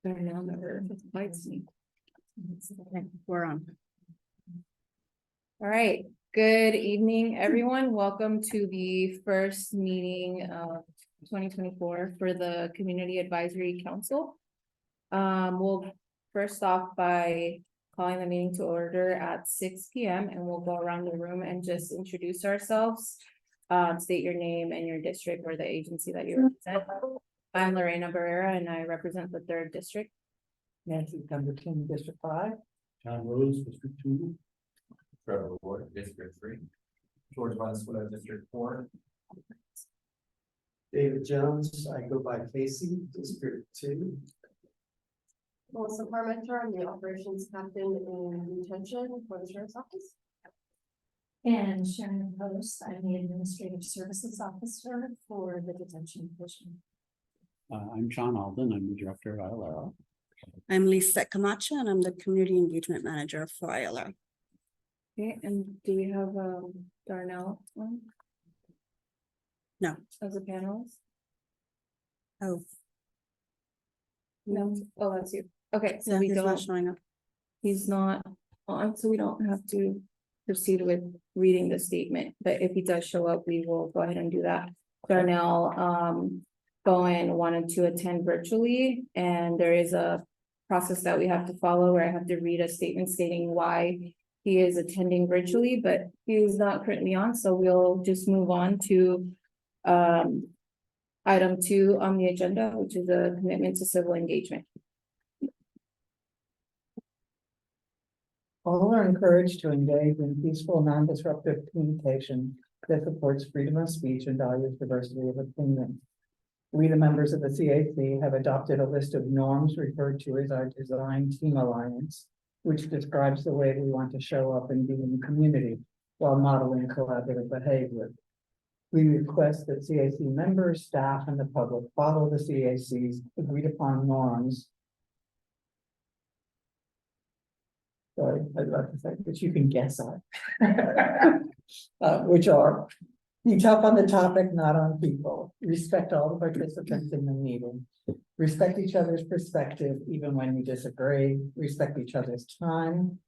Now never bites me. Okay, we're on. All right, good evening, everyone. Welcome to the first meeting of 2024 for the Community Advisory Council. We'll first off by calling the meeting to order at 6 p.m. and we'll go around the room and just introduce ourselves. State your name and your district or the agency that you represent. I'm Lorena Barrera and I represent the 3rd District. Nancy Pemberton, District 5. John Rose, District 2. Trevor Ward, District 3. George Valenzuela, District 4. David Jones, I go by Casey, District 2. Melissa Parmenter, I'm the operations captain in detention for the sheriff's office. And Sharon Post, I'm the administrative services officer for the detention division. I'm John Alden, I'm the director of ILR. I'm Lisa Camacho and I'm the community engagement manager for ILR. Okay, and do we have Darnell on? No. As a panelist? Oh, No, oh, that's you. Okay, so yeah, we he's not don't, showing up. he's not on, so we don't have to proceed with reading the statement, but if he does show up, we will go ahead and do that. Darnell, Bowen wanted to attend virtually, and there is a process that we have to follow where I have to read a statement stating why he is attending virtually, but he is not currently on, so we'll just move on to item 2 on the agenda, which is a commitment to civil engagement. All are encouraged to engage in peaceful, non-disruptive communication that supports freedom of speech and values diversity of opinion. We, the members of the CAC, have adopted a list of norms referred to as our Design Team Alliance, which describes the way we want to show up and be in the community while modeling collaborative behavior. We request that CAC members, staff, and the public follow the CAC's agreed upon norms. Sorry, I'd like to say, but you can guess at. Which are, be tough on the topic, not on people. Respect all the participants in the meeting. Respect each other's perspective, even when you disagree. Respect each other's time.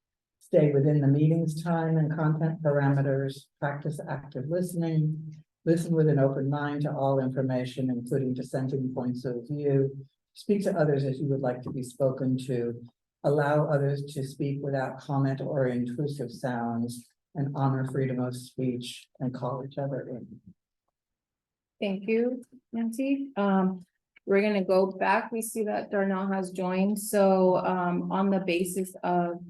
Stay within the meeting's time and content parameters. Practice active listening. Listen with an open mind to all information, including dissenting points of view. Speak to others as you would like to be spoken to. Allow others to speak without comment or intrusive sounds, and honor freedom of speech and call each other in. Thank you, Nancy. We're gonna go back. We see that Darnell has joined, so on the basis of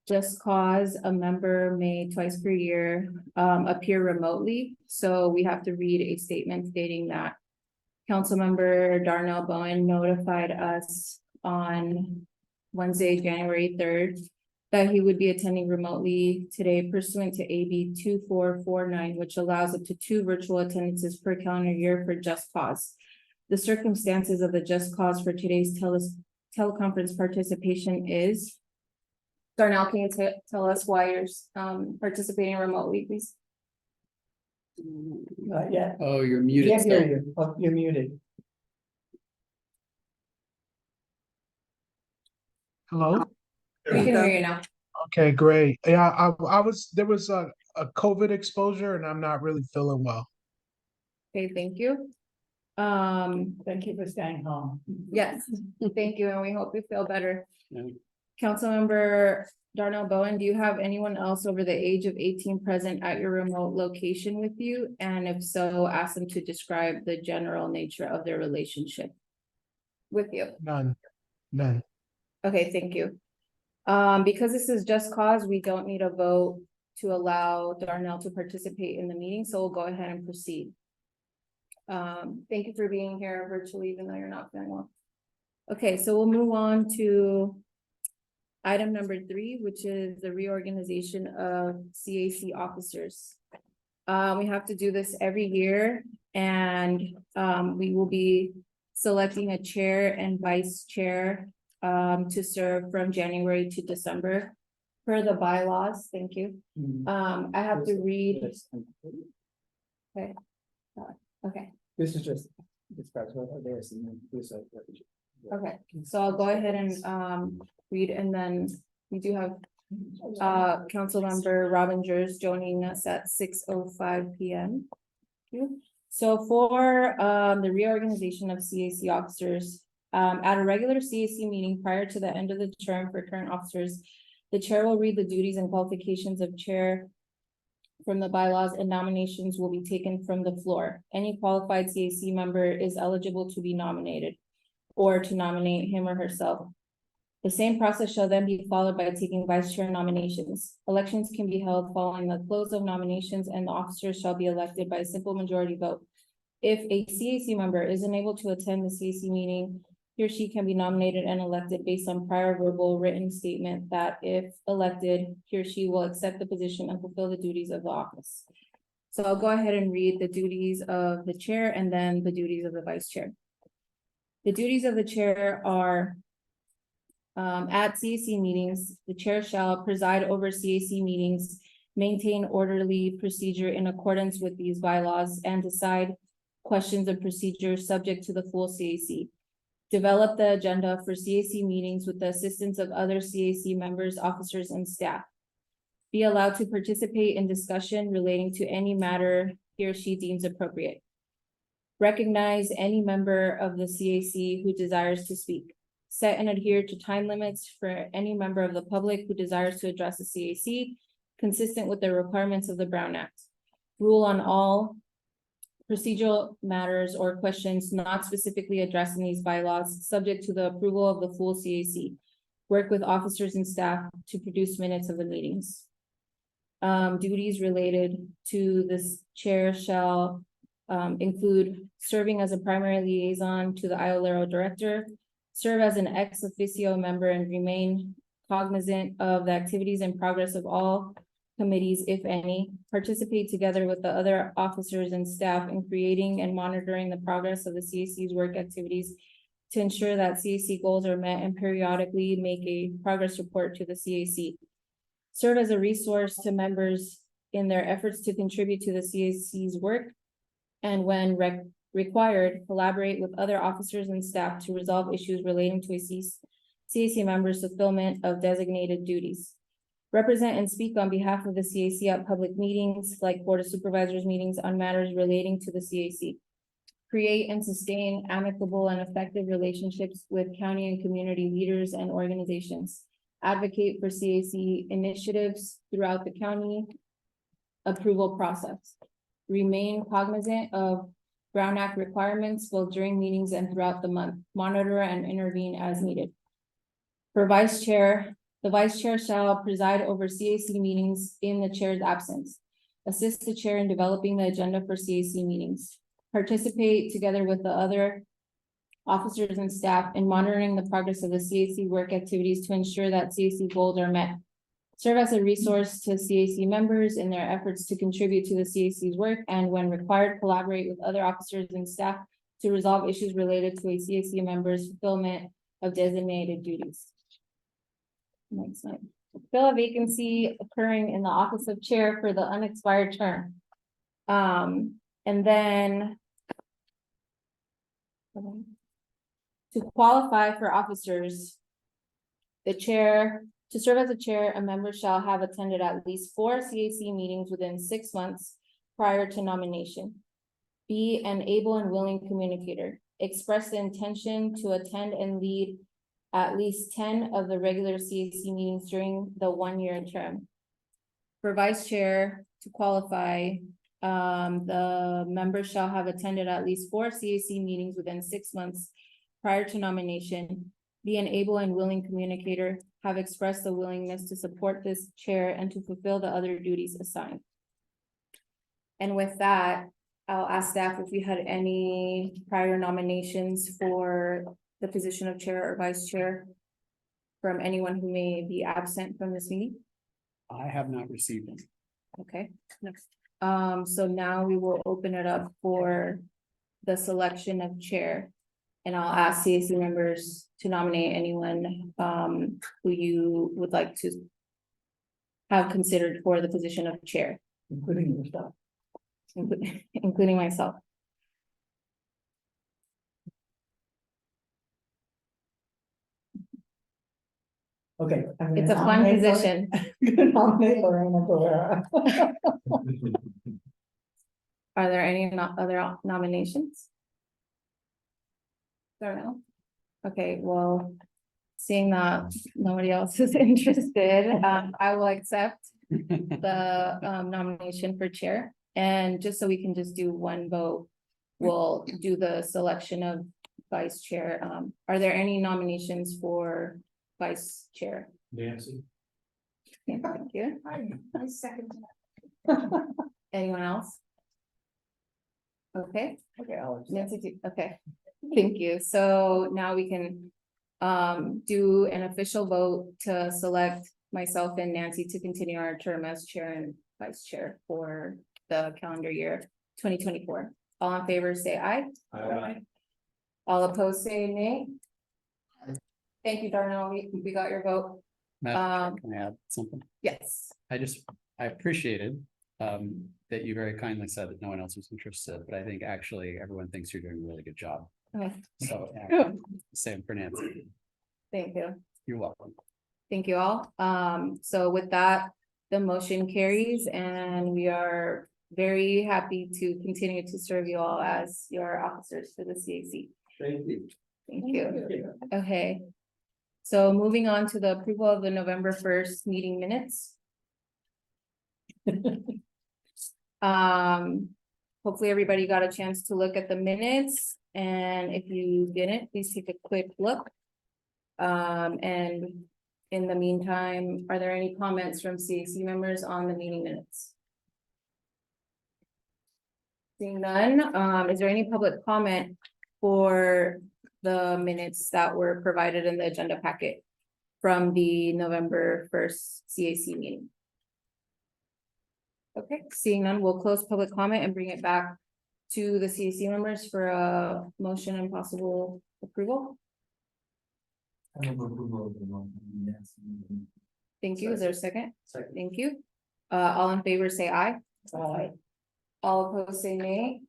just cause, a member may twice per year appear remotely. So we have to read a statement stating that Councilmember Darnell Bowen notified us on Wednesday, January 3rd, that he would be attending remotely today pursuant to AB 2449, which allows up to 2 virtual attendances per calendar year for just cause. The circumstances of the just cause for today's teleconference participation is. Darnell, can you tell us why you're participating remotely, please? Not yet. Oh, you're muted. Can't hear still. you. Oh, you're muted. Hello? We can hear you now. Okay, great. Yeah, there was a COVID exposure and I'm not really feeling well. Okay, thank you. Thank you for staying home. Yes, thank you, and we hope you feel better. Yeah. Councilmember Darnell Bowen, do you have anyone else over the age of 18 present at your remote location with you? And if so, ask them to describe the general nature of their relationship with you. None. Okay, thank you. Because this is just cause, we don't need a vote to allow Darnell to participate in the meeting, so we'll go ahead and proceed. Thank you for being here virtually, even though you're not feeling well. Okay, so we'll move on to item number 3, which is the reorganization of CAC officers. We have to do this every year, and we will be selecting a chair and vice chair to serve from January to December per the bylaws. Thank you. I have to read. Okay. Okay. This is just describes what it is and then this is what Okay, so I'll go ahead and read, and then we do have Councilmember Robin joining us at 6:05 PM. Thank you. So for the reorganization of CAC officers, at a regular CAC meeting prior to the end of the term for current officers, the chair will read the duties and qualifications of chair from the bylaws, and nominations will be taken from the floor. Any qualified CAC member is eligible to be nominated or to nominate him or herself. The same process shall then be followed by taking vice chair nominations. Elections can be held following the close of nominations, and the officers shall be elected by a simple majority vote. If a CAC member is unable to attend the CAC meeting, he or she can be nominated and elected based on prior verbal written statement that if elected, he or she will accept the position and fulfill the duties of the office. So I'll go ahead and read the duties of the chair and then the duties of the vice chair. The duties of the chair are at CAC meetings, the chair shall preside over CAC meetings, maintain orderly procedure in accordance with these bylaws, and decide questions of procedure subject to the full CAC. Develop the agenda for CAC meetings with the assistance of other CAC members, officers, and staff. Be allowed to participate in discussion relating to any matter he or she deems appropriate. Recognize any member of the CAC who desires to speak. Set and adhere to time limits for any member of the public who desires to address the CAC, consistent with the requirements of the Brown Act. Rule on all procedural matters or questions not specifically addressed in these bylaws, subject to the approval of the full CAC. Work with officers and staff to produce minutes of the meetings. Duties related to this chair shall include serving as a primary liaison to the Iolero director, serve as an ex officio member and remain cognizant of the activities and progress of all committees, if any, participate together with the other officers and staff in creating and monitoring the progress of the CAC's work activities to ensure that CAC goals are met, and periodically make a progress report to the CAC. Serve as a resource to members in their efforts to contribute to the CAC's work, and when required, collaborate with other officers and staff to resolve issues relating to a CAC member's fulfillment of designated duties. Represent and speak on behalf of the CAC at public meetings like Board of Supervisors meetings on matters relating to the CAC. Create and sustain amicable and effective relationships with county and community leaders and organizations. Advocate for CAC initiatives throughout the county approval process. Remain cognizant of Brown Act requirements both during meetings and throughout the month. Monitor and intervene as needed. For vice chair, the vice chair shall preside over CAC meetings in the chair's absence. Assist the chair in developing the agenda for CAC meetings. Participate together with the other officers and staff in monitoring the progress of the CAC work activities to ensure that CAC goals are met. Serve as a resource to CAC members in their efforts to contribute to the CAC's work, and when required, collaborate with other officers and staff to resolve issues related to a CAC member's fulfillment of designated duties. Next slide. Fill a vacancy occurring in the office of chair for the unexpired term. And then to qualify for officers, to serve as a chair, a member shall have attended at least 4 CAC meetings within 6 months prior to nomination. Be an able and willing communicator. Express the intention to attend and lead at least 10 of the regular CAC meetings during the 1-year term. For vice chair, to qualify, the member shall have attended at least 4 CAC meetings within 6 months prior to nomination. Be an able and willing communicator, have expressed the willingness to support this chair and to fulfill the other duties assigned. And with that, I'll ask staff if we had any prior nominations for the position of chair or vice chair from anyone who may be absent from this meeting. I have not received them. Okay, next. So now we will open it up for the selection of chair. And I'll ask CAC members to nominate anyone who you would like to have considered for the position of chair, Including yourself. including myself. Okay. I'm gonna It's a fun nominate Lor- position. I'm gonna nominate Lorena Barrera. Are there any other nominations? Don't know. Okay, well, seeing that nobody else is interested, I will accept the nomination for chair. And just so we can just do one vote, we'll do the selection of vice chair. Are there any nominations for vice chair? Nancy. Okay, thank you. I second. Anyone else? Okay, Okay, Alex. Nancy, okay, thank you. So now we can do an official vote to select myself and Nancy to continue our term as chair and vice chair for the calendar year 2024. All in favor, say aye. Aye. All opposed, say nay. Thank you, Darnell. We got your vote. Madam Chair, can I add something? Yes. I appreciated that you very kindly said that no one else was interested, but I think actually everyone thinks you're doing a really good job. Okay, So, same for Nancy. thank you. You're welcome. Thank you all. So with that, the motion carries and we are very happy to continue to serve you all as your officers for the CAC. Thank you. Thank you. Okay. So moving on to the approval of the November 1st meeting minutes. Hopefully everybody got a chance to look at the minutes, and if you didn't, please take a quick look. And in the meantime, are there any comments from CAC members on the meeting minutes? Seeing none, is there any public comment for the minutes that were provided in the agenda packet from the November 1st CAC meeting? Okay, seeing none, we'll close public comment and bring it back to the CAC members for a motion and possible approval. I have approval of the motion, yes. Thank you. Is there a second? Second. Thank you. All in favor, say aye. Aye. All opposed, say nay.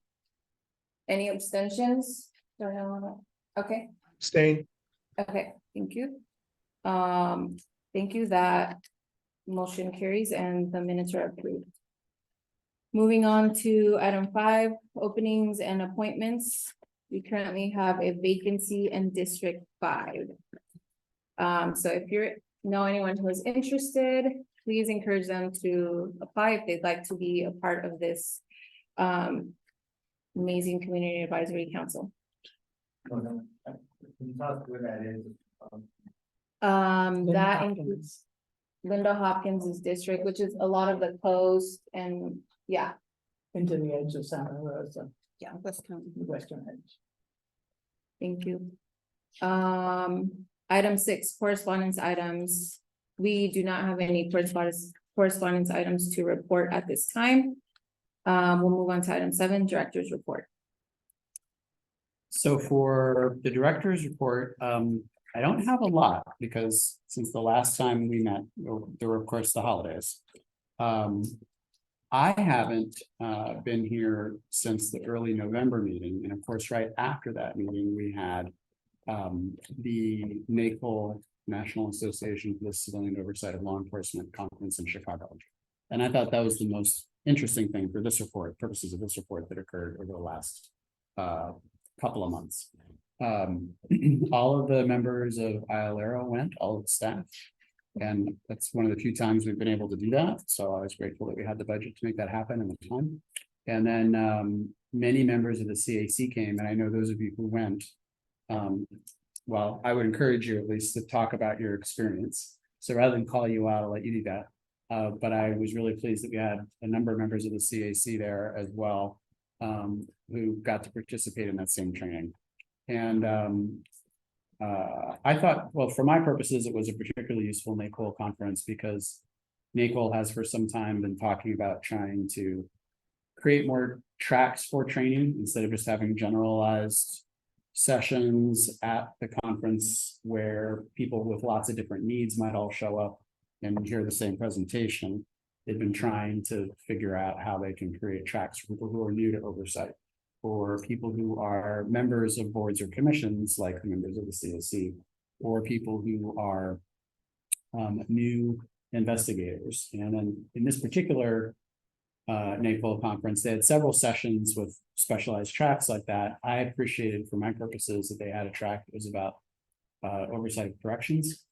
Any abstentions? Don't know. Okay, Stain. okay, thank you. Thank you, that motion carries and the minutes are approved. Moving on to item 5, openings and appointments. We currently have a vacancy in District 5. So if you know anyone who is interested, please encourage them to apply if they'd like to be a part of this amazing community advisory council. Can you tell us where that is? Linda That Hopkins. includes Linda Hopkins's district, which is a lot of the coast and yeah. Into the edge of Santa Rosa, Yeah, West County. western edge. Thank you. Item 6, correspondence items. We do not have any correspondence items to report at this time. We'll move on to item 7, director's report. So for the director's report, I don't have a lot because since the last time we met, there were of course the holidays. I haven't been here since the early November meeting, and of course, right after that meeting, we had the NACOL National Association for the Civilian Oversight of Law Enforcement Conference in Chicago. And I thought that was the most interesting thing for this report, purposes of this report that occurred over the last couple of months. All of the members of ILARO went, all of the staff. And that's one of the few times we've been able to do that. So I was grateful that we had the budget to make that happen in the time. And then many members of the CAC came, and I know those of you who went, well, I would encourage you at least to talk about your experience. So rather than call you out, I'll let you do that. But I was really pleased that we had a number of members of the CAC there as well, who got to participate in that same training. And I thought, well, for my purposes, it was a particularly useful NACOL conference because NACOL has for some time been talking about trying to create more tracks for training instead of just having generalized sessions at the conference where people with lots of different needs might all show up and hear the same presentation. They've been trying to figure out how they can create tracks for people who are new to oversight, or people who are members of boards or commissions like the members of the CAC, or people who are new investigators. And then in this particular NAPOL conference, they had several sessions with specialized tracks like that. I appreciated for my purposes that they had a track that was about oversight of corrections.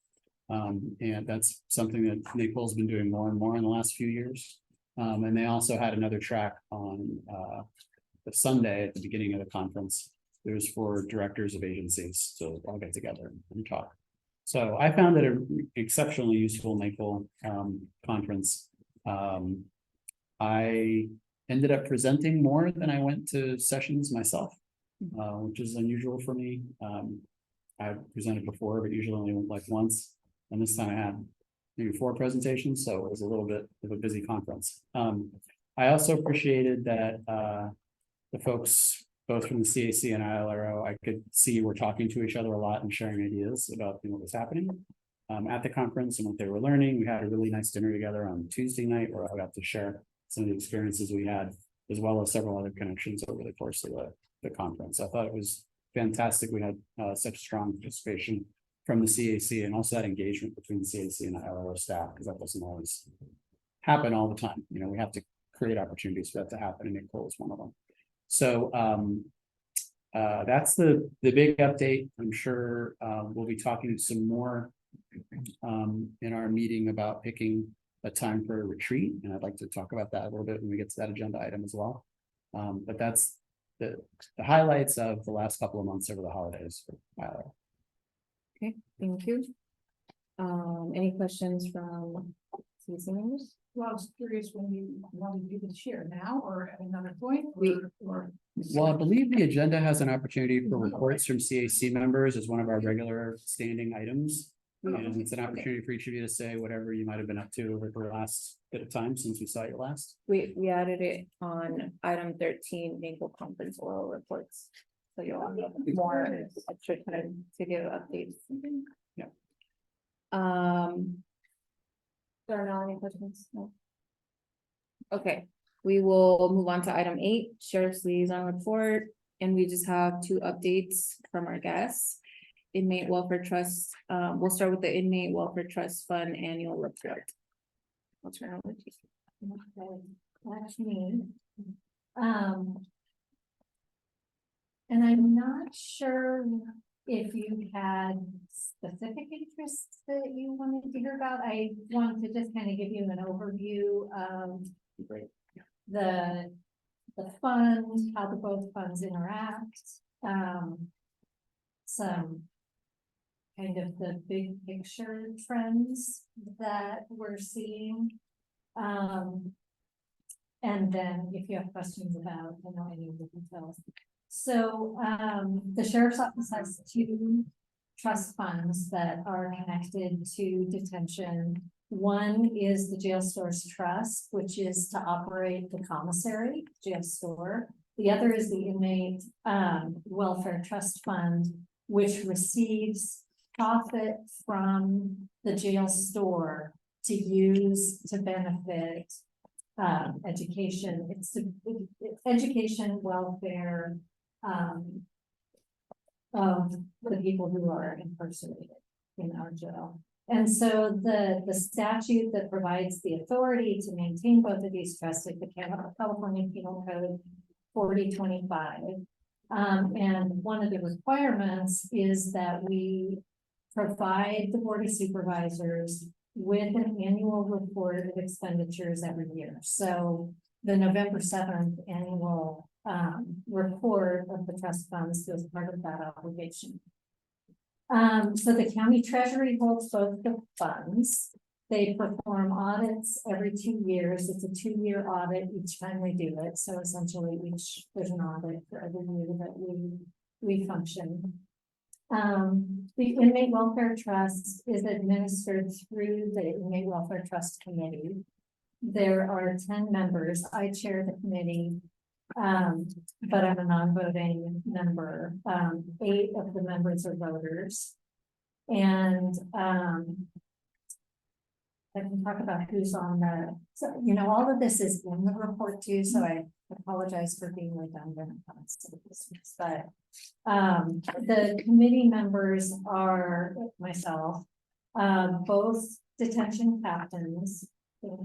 And that's something that NAPOL's been doing more and more in the last few years. And they also had another track on the Sunday at the beginning of the conference. It was for directors of agencies, so all get together and talk. So I found it an exceptionally useful NAPOL conference. I ended up presenting more than I went to sessions myself, which is unusual for me. I've presented before, but usually only like once. And this time I had maybe 4 presentations, so it was a little bit of a busy conference. I also appreciated that the folks, both from the CAC and ILRO, I could see were talking to each other a lot and sharing ideas about what was happening at the conference and what they were learning. We had a really nice dinner together on Tuesday night where I got to share some of the experiences we had, as well as several other connections over the course of the conference. I thought it was fantastic. We had such strong participation from the CAC and also that engagement between the CAC and the ILRO staff, because that doesn't always happen all the time. You know, we have to create opportunities for that to happen, and NAPOL is one of them. So that's the big update. I'm sure we'll be talking some more in our meeting about picking a time for a retreat, and I'd like to talk about that a little bit when we get to that agenda item as well. But that's the highlights of the last couple of months over the holidays for ILRO. Okay, thank you. Any questions from citizen members? Well, I was curious when you want to do this year, now or at another point, or. Well, I believe the agenda has an opportunity for reports from CAC members as one of our regular standing items. And it's an opportunity for each of you to say whatever you might have been up to over the last bit of time since we saw you last. We added it on item 13, NAPOL conference oral reports. So you'll have more extra time to give updates. Yeah. There are not any questions? No. Okay, we will move on to item 8, Sheriff's Liaison Report, and we just have 2 updates from our guests. Inmate Welfare Trust, we'll start with the Inmate Welfare Trust Fund Annual Report. I'll turn over to you. Okay, that's me. And I'm not sure if you had specific interests that you wanted to hear about. I wanted to just kind of give you an overview of the fund, how the both funds interact, some kind of the big picture trends that we're seeing. And then if you have questions about, you know, any of the details. So, the sheriff's office has 2 trust funds that are connected to detention. One is the Jail Stores Trust, which is to operate the commissary jail store. The other is the Inmate Welfare Trust Fund, which receives profit from the jail store to use to benefit education. It's education, welfare of the people who are incarcerated in our jail. And so the statute that provides the authority to maintain both of these trusts is the California Penal Code 4025. And one of the requirements is that we provide the Board of Supervisors with an annual report of expenditures every year. So the November 7th annual report of the trust funds is part of that obligation. So the county treasury holds both the funds. They perform audits every 2 years. It's a 2-year audit each time we do it. So essentially there's an audit for every year that we function. The Inmate Welfare Trust is administered through the Inmate Welfare Trust Committee. There are 10 members. I chair the committee, but I'm a non-voting member. 8 of the members are voters. And I can talk about who's on the, so, you know, all of this is in the report too, so I apologize for being redundant. But the committee members are myself, both detention captains, two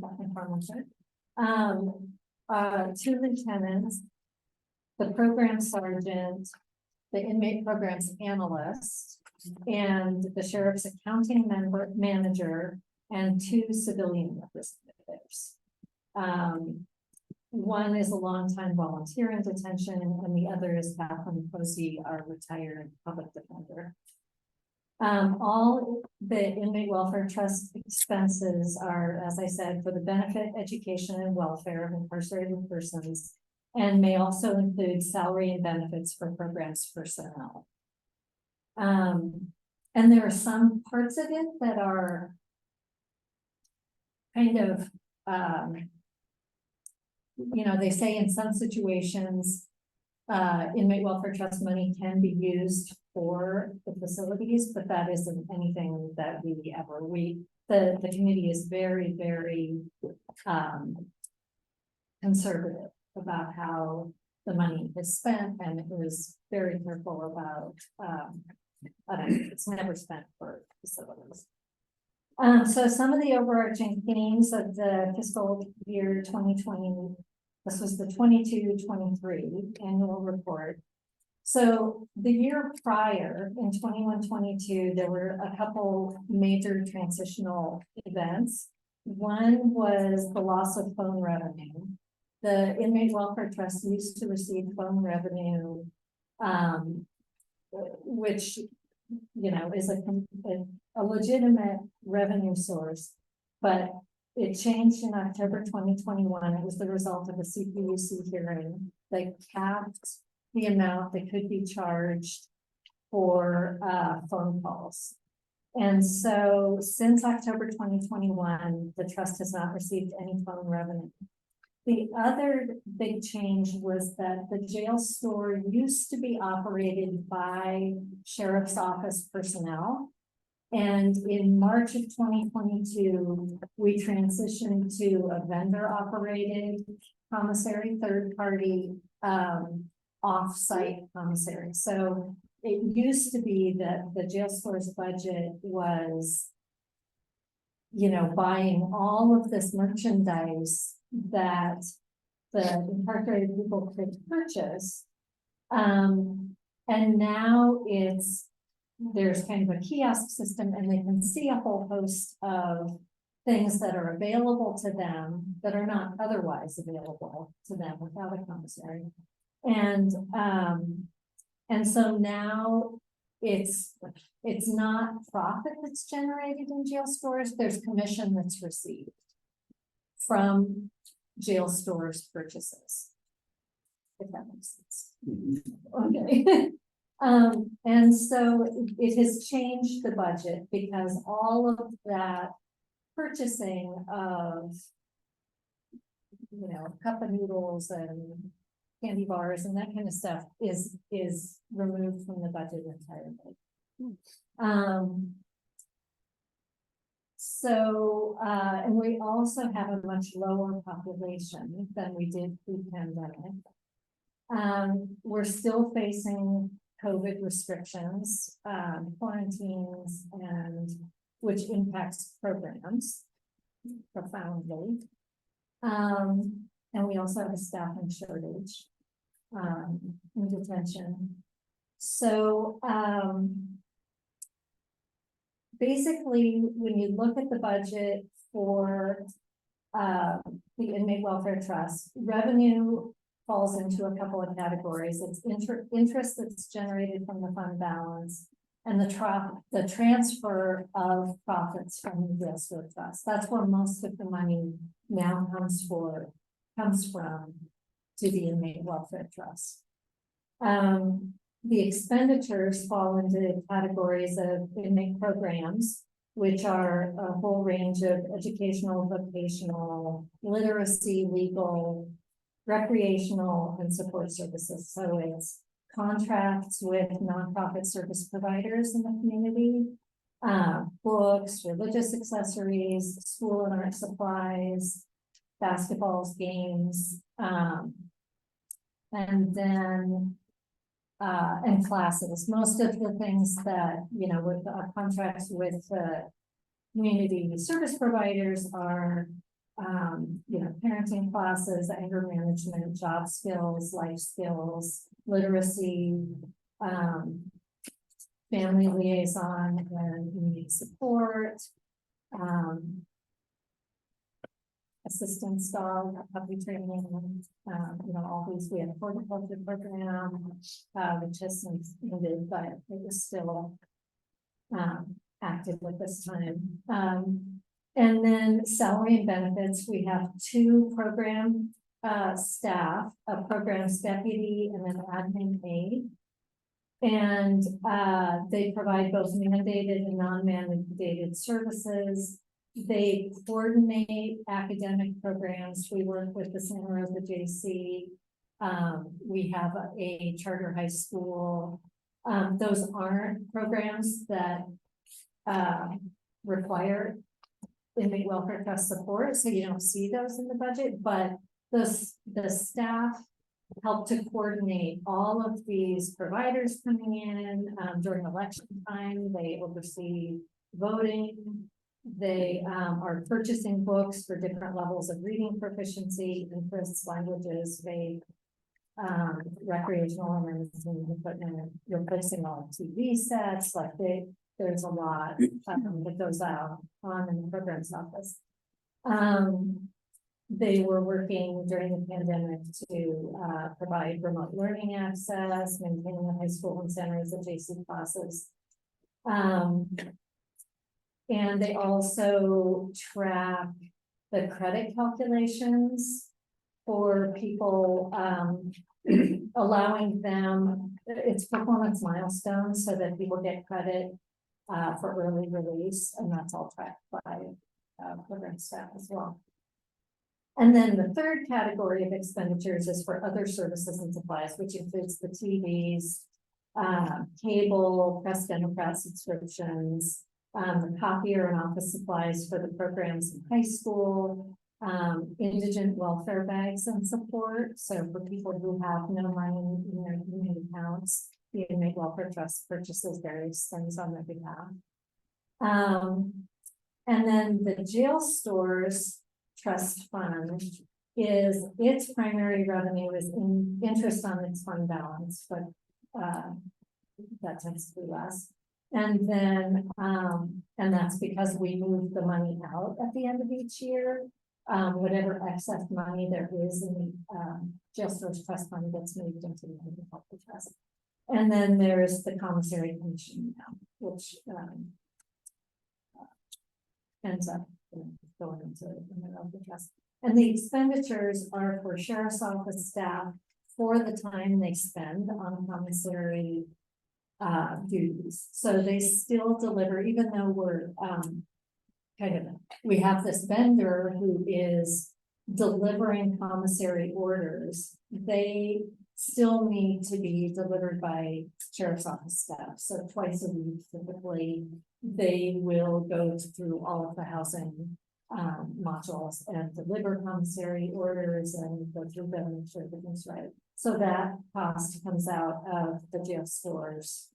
lieutenants, the program sergeant, the inmate programs analyst, and the sheriff's accounting manager, and two civilian representatives. One is a longtime volunteer in detention, and the other is Kathleen Posey, our retired public defender. All the inmate welfare trust expenses are, as I said, for the benefit, education, and welfare of incarcerated persons, and may also include salary and benefits for programs personnel. And there are some parts of it that are kind of, you know, they say in some situations, inmate welfare trust money can be used for the facilities, but that isn't anything that we ever, the committee is very, very, conservative about how the money is spent, and it was very careful about, it's never spent for facilities. So some of the overarching themes of the fiscal year 2020, this was the 22-23 annual report. So the year prior, in 21-22, there were a couple major transitional events. One was the loss of phone revenue. The Inmate Welfare Trust used to receive phone revenue, which, you know, is a legitimate revenue source, but it changed in October 2021. It was the result of a CPUC hearing that capped the amount that could be charged for phone calls. And so since October 2021, the trust has not received any phone revenue. The other big change was that the jail store used to be operated by sheriff's office personnel. And in March of 2022, we transitioned to a vendor operated commissary, third party off-site commissary. So it used to be that the jail store's budget was, you know, buying all of this merchandise that the incarcerated people could purchase. And now there's kind of a kiosk system, and they can see a whole host of things that are available to them that are not otherwise available to them without a commissary. And so now it's not profit that's generated in jail stores, there's commission that's received from jail stores purchases. If that makes sense. Okay. And so it has changed the budget because all of that purchasing of, you know, cup of noodles and candy bars and that kind of stuff is removed from the budget entirely. And we also have a much lower population than we did pre-pandemic. We're still facing COVID restrictions, quarantines, and which impacts programs profoundly. And we also have a staffing shortage in detention. So basically, when you look at the budget for the Inmate Welfare Trust, revenue falls into a couple of categories. It's interest that's generated from the fund balance, and the transfer of profits from the jail store trust. That's where most of the money now comes from to the Inmate Welfare Trust. The expenditures fall into categories of inmate programs, which are a whole range of educational, vocational, literacy, legal, recreational, and support services. So it's contracts with nonprofit service providers in the community, books, religious accessories, school and art supplies, basketballs, games, and then and classes. Most of the things that, you know, with contracts with community service providers are, parenting classes, anger management, job skills, life skills, literacy, family liaison and community support, assistance dog, puppy training, all these, we have a horticulture program, which has ended, but it was still active at this time. And then salary and benefits, we have 2 program staff, a programs deputy and an admin aide. And they provide both mandated and non-mandated services. They coordinate academic programs. We work with the Santa Rosa JC. We have a charter high school. Those aren't programs that require inmate welfare trust support, so you don't see those in the budget, but the staff help to coordinate all of these providers coming in during election time. They oversee voting. They are purchasing books for different levels of reading proficiency, interests, languages, faith, recreational and entertainment equipment, replacing all TV sets, like there's a lot that goes out on in the programs office. They were working during the pandemic to provide remote learning access, maintaining the high school and centers and JC classes. And they also track the credit calculations for people, allowing them, it's performance milestones so that people get credit for early release, and that's all tracked by program staff as well. And then the third category of expenditures is for other services and supplies, which includes the TVs, cable, Press Democrat subscriptions, the copier and office supplies for the programs in high school, indigent welfare bags and support. So for people who have no money in their community accounts, the Inmate Welfare Trust purchases various things on their behalf. And then the jail stores trust fund is its primary revenue is in interest on its fund balance, but that tends to be less. And then, and that's because we move the money out at the end of each year. Whatever excess money there is in the jail stores trust fund gets moved into the Inmate Welfare Trust. And then there's the commissary commission now, which ends up going into the Welfare Trust. And the expenditures are for sheriff's office staff for the time they spend on commissary duties. So they still deliver, even though we're we have this vendor who is delivering commissary orders. They still need to be delivered by sheriff's office staff. So twice a week, typically, they will go through all of the housing modules and deliver commissary orders and go through them and make sure everything's right. So that cost comes out of the jail stores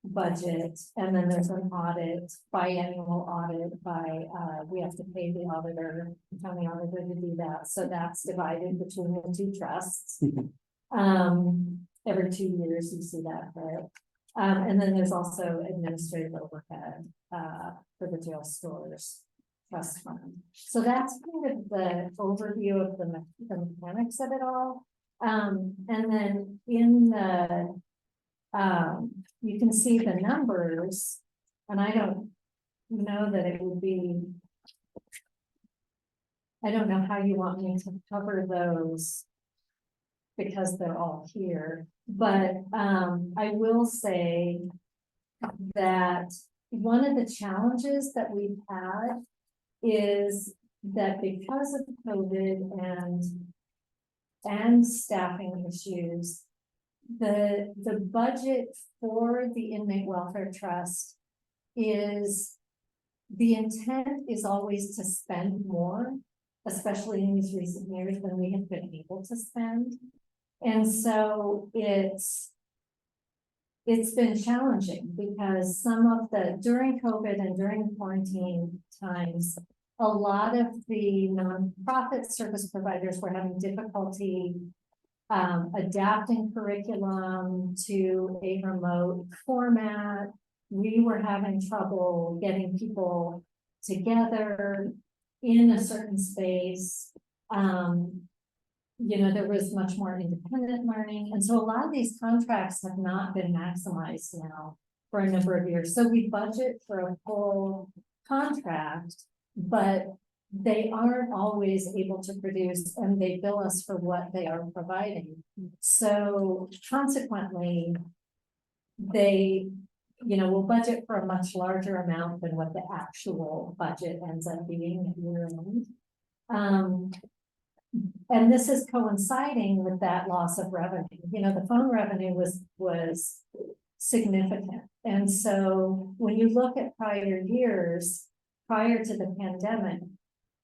budget, and then there's an audit, biannual audit by we have to pay the auditor, county auditor to do that. So that's divided between the 2 trusts. Every 2 years you see that, right? And then there's also administrative overhead for the jail stores trust fund. So that's kind of the overview of the mechanics of it all. And then in the you can see the numbers, and I don't know that it would be, I don't know how you want me to cover those because they're all here, but I will say that one of the challenges that we've had is that because of COVID and staffing issues, the budget for the Inmate Welfare Trust is, the intent is always to spend more, especially in these recent years than we have been able to spend. And so it's it's been challenging because some of during COVID and during quarantine times, a lot of the nonprofit service providers were having difficulty adapting curriculum to a remote format. We were having trouble getting people together in a certain space. There was much more independent learning. And so a lot of these contracts have not been maximized now for a number of years. So we budget for a full contract, but they aren't always able to produce, and they bill us for what they are providing. So consequently, they, will budget for a much larger amount than what the actual budget ends up being at year end. And this is coinciding with that loss of revenue. The phone revenue was significant. And so when you look at prior years, prior to the pandemic,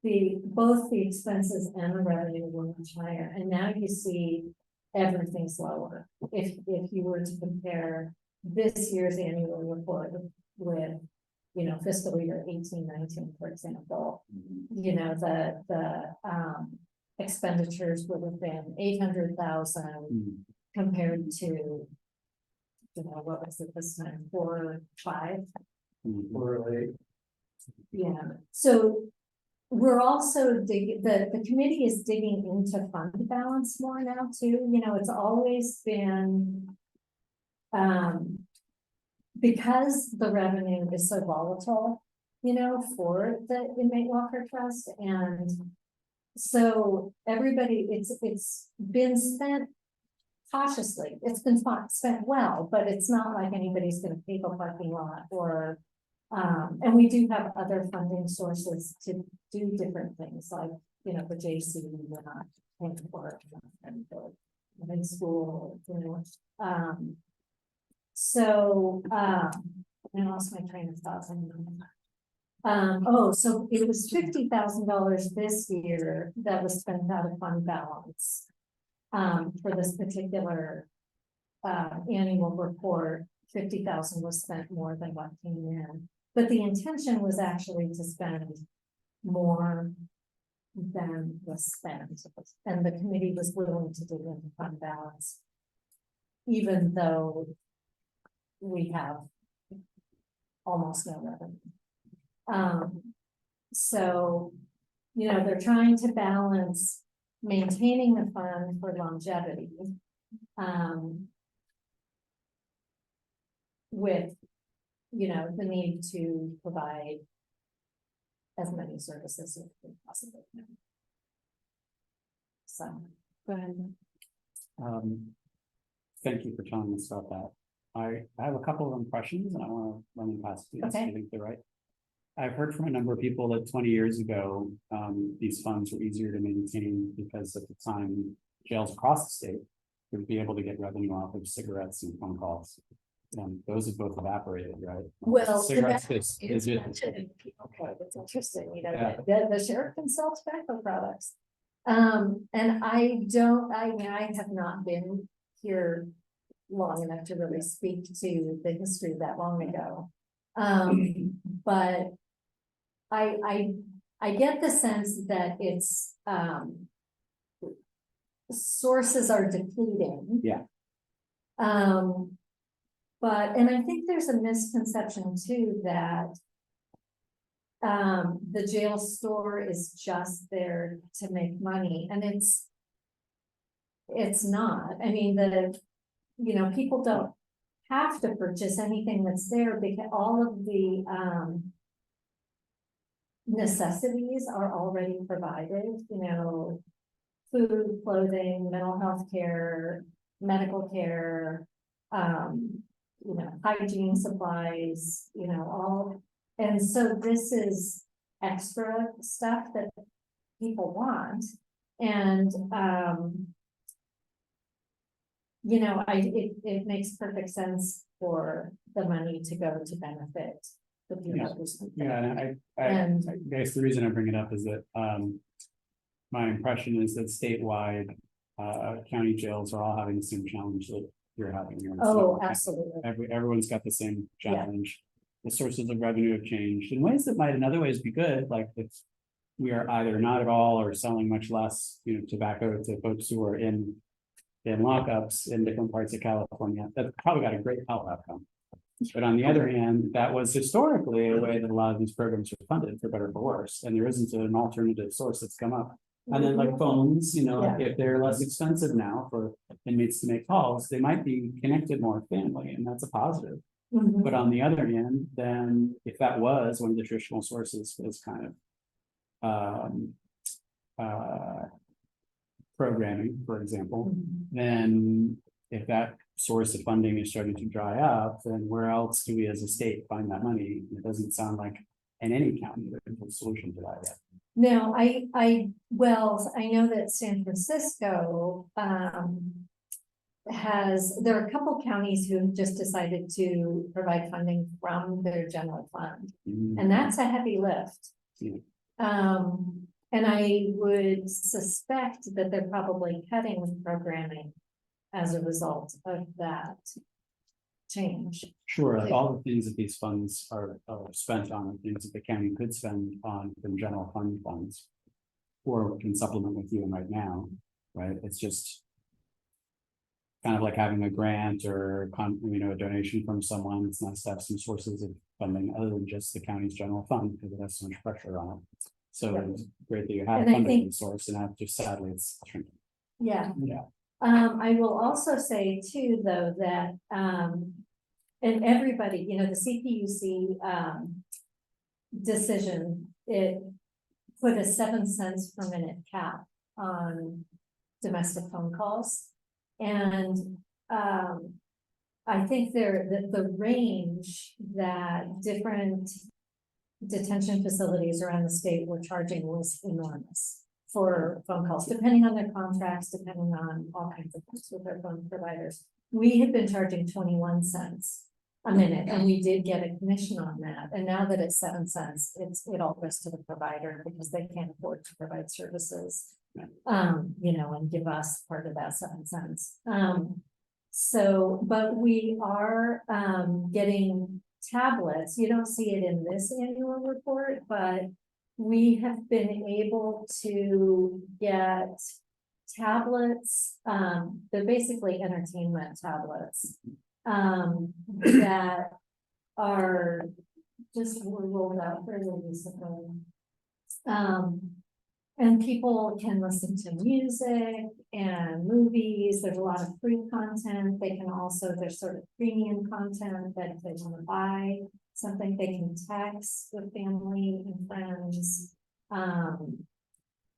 both the expenses and the revenue were much higher. And now you see everything's lower. If you were to compare this year's annual report with fiscal year 18-19, for example, the expenditures would have been 800,000 compared to, what was it this time, 4, 5? Yeah, so we're also digging, the committee is digging into fund balance more now too. It's always been, because the revenue is so volatile, for the Inmate Welfare Trust. And so everybody, it's been spent cautiously. It's been spent well, but it's not like anybody's gonna pay for parking lot or and we do have other funding sources to do different things, like, the JC, we're not paying for it, and the school, I lost my train of thought. So it was $50,000 this year that was spent out of fund balance for this particular annual report. 50,000 was spent more than what came in, but the intention was actually to spend more than was spent, and the committee was willing to do into fund balance, even though we have almost no revenue. So, they're trying to balance maintaining the fund for longevity with, the need to provide as many services as we possibly can. So, Go ahead. Thank you for telling us about that. I have a couple of impressions and I want to run them past you. Okay. I think they're right. I've heard from a number of people that 20 years ago, these funds were easier to maintain because at the time, jails across the state would be able to get revenue off of cigarettes and phone calls. Those have both evaporated, right? well, Cigarettes it's is mentioned in penal code. It's interesting, Yeah. the sheriff can sell tobacco products. And I have not been here long enough to really speak to the history that long ago. But I get the sense that it's, sources are depleting. Yeah. And I think there's a misconception too that the jail store is just there to make money, and it's not. I mean, people don't have to purchase anything that's there because all of the necessities are already provided, food, clothing, mental health care, medical care, hygiene supplies, all. And so this is extra stuff that people want. And, it makes perfect sense for the money to go to benefit the people. Yeah, And- I guess the reason I bring it up is that, my impression is that statewide, county jails are all having the same challenge that you're having here. in Oh, Sonoma County. absolutely. Everyone's got the same Yeah. challenge. The sources of revenue have changed in ways that might in other ways be good, like if we are either not at all or selling much less, tobacco to folks who are in lockups in different parts of California, that's probably got a great health outcome. But on the other hand, that was historically a way that a lot of these programs are funded, for better or for worse, and there isn't an alternative source that's come up. And then like phones, if they're less expensive now for inmates to make calls, they might be connected more with family, and that's a positive. Mhm. But on the other hand, then if that was one of the traditional sources was kind of programming, for example, Mhm. then if that source of funding is starting to dry up, then where else do we as a state find that money? It doesn't sound like in any county there's a solution to that yet. No, well, I know that San Francisco, there are a couple counties who have just decided to provide funding from their general fund, and that's a heavy lift. Yeah. And I would suspect that they're probably cutting programming as a result of that change. Sure, like all the things that these funds are spent on, are things that the county could spend on from general fund funds. Or can supplement with you right now, right? It's just. Kind of like having a grant or a donation from someone. It's nice to have some sources of funding other than just the county's general fund, because it has so much pressure on it. So it's great that you have a And I funding think- source, and now just sadly it's shrinking. Yeah. Yeah. I will also say too, though, that, and everybody, the CPUC, decision, it put a 7 cents per minute cap on domestic phone calls. And, I think the range that different detention facilities around the state were charging was enormous for phone calls, depending on their contracts, depending on all kinds of things with their phone providers. We had been charging 21 cents a minute, and we did get a commission on that. And now that it's 7 cents, it all goes to the provider because they can't afford to provide services. And give us part of that 7 cents. But we are getting tablets. You don't see it in this annual report, but we have been able to get tablets. They're basically entertainment tablets that are were rolled out fairly recently. And people can listen to music and movies. There's a lot of free content. They can also, there's sort of premium content that if they want to buy something, they can text with family and friends.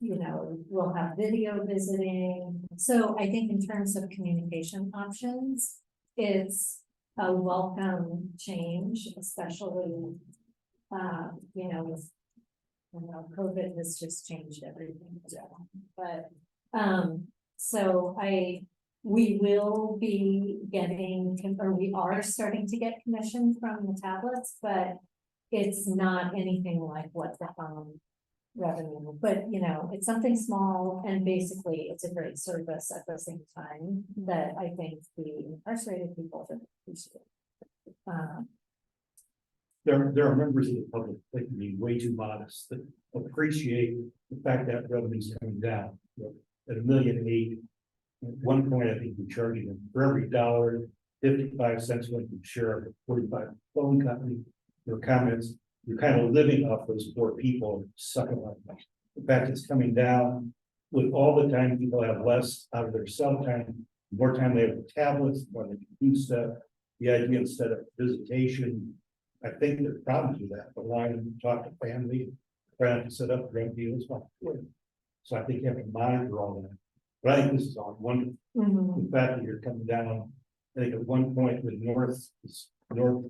We'll have video visiting. So I think in terms of communication options, it's a welcome change, especially, with COVID has just changed everything. But, so we will be getting, or we are starting to get commission from the tablets, but it's not anything like what the revenue, but it's something small, and basically it's a great service at the same time that I think the incarcerated people should appreciate. There are members of the public that can be way too modest, that appreciate the fact that revenue is coming down. At $1.8 million, at one point, I think we're charging them for every dollar, 55 cents went from sheriff, 45 phone company. Your comments, you're kind of living off those poor people, sucking on them. The fact it's coming down with all the time people have less out of their cell time, more time they have with tablets, more they can do stuff. The idea instead of visitation, I think there's problems with that, but why talk to family, trying to set up drug deals, so I think you have to monitor all that. But I think this is all wonderful. The fact that you're coming down, I think at one point with north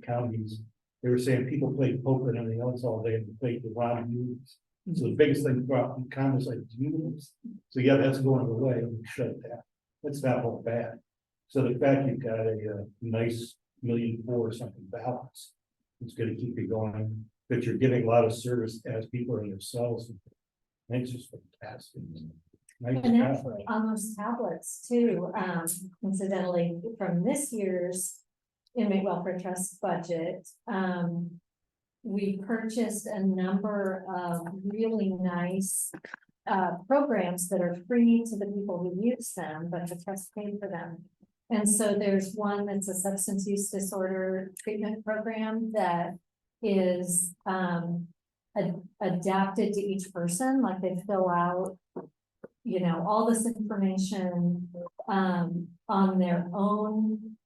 counties, they were saying people played poker and everything else all day and they played the wrong moves. So the biggest thing about comments like moves. So yeah, that's going away and we shut it down. That's not all bad. So the fact you've got a nice $1.4 million or something balance, it's going to keep you going, but you're giving a lot of service as people are in their cells. I think it's just fantastic. Nice And job. actually, on those tablets too, incidentally, from this year's inmate welfare trust budget, we purchased a number of really nice programs that are free to the people who use them, but the trust paid for them. And so there's one that's a substance use disorder treatment program that is adapted to each person, like they fill out, you know, all this information on their own,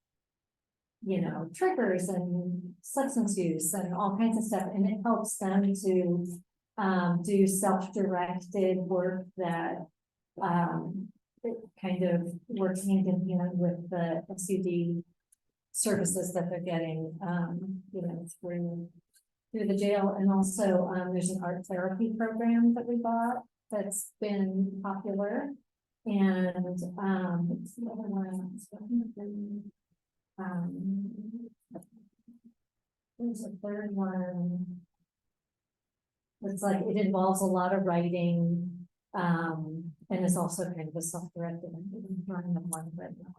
you know, triggers and substance use and all kinds of stuff, and it helps them to do self-directed work that it kind of works hand in hand with the SUD services that they're getting, you know, through the jail. And also, there's an art therapy program that we bought that's been popular. And, what's the other one? There's a third one. It's like, it involves a lot of writing, and is also kind of a self-directed. I'm running one right now.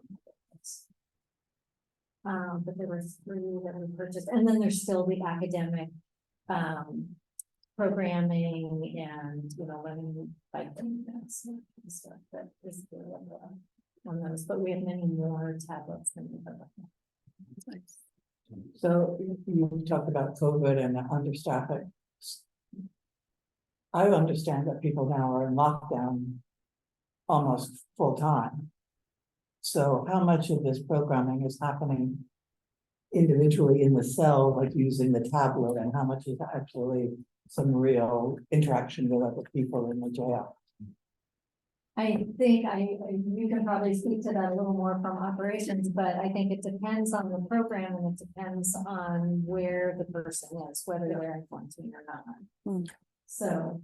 But there were 3 that we purchased, and then there's still the academic, programming and, you know, learning like stuff that is on those, but we have many more tablets than we have. So you talked about COVID and the understaffing. I understand that people now are in lockdown almost full time. So how much of this programming is happening individually in the cell, like using the tablet, and how much is actually some real interaction with other people in the jail? I think you can probably speak to that a little more from operations, but I think it depends on the program and it depends on where the person is, whether they're in quarantine or not. So,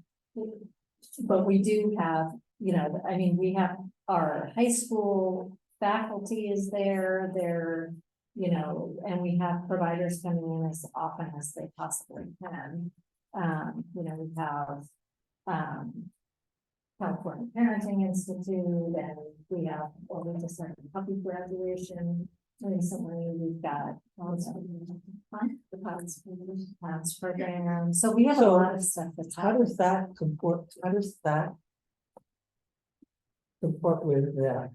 but we do have, you know, I mean, we have our high school faculty is there, they're, you know, and we have providers coming in as often as they possibly can. You know, we have, California Parenting Institute, and we have, well, we just had a puppy graduation recently. We've got the POTS program. So we have a lot of stuff that's How does that support, with the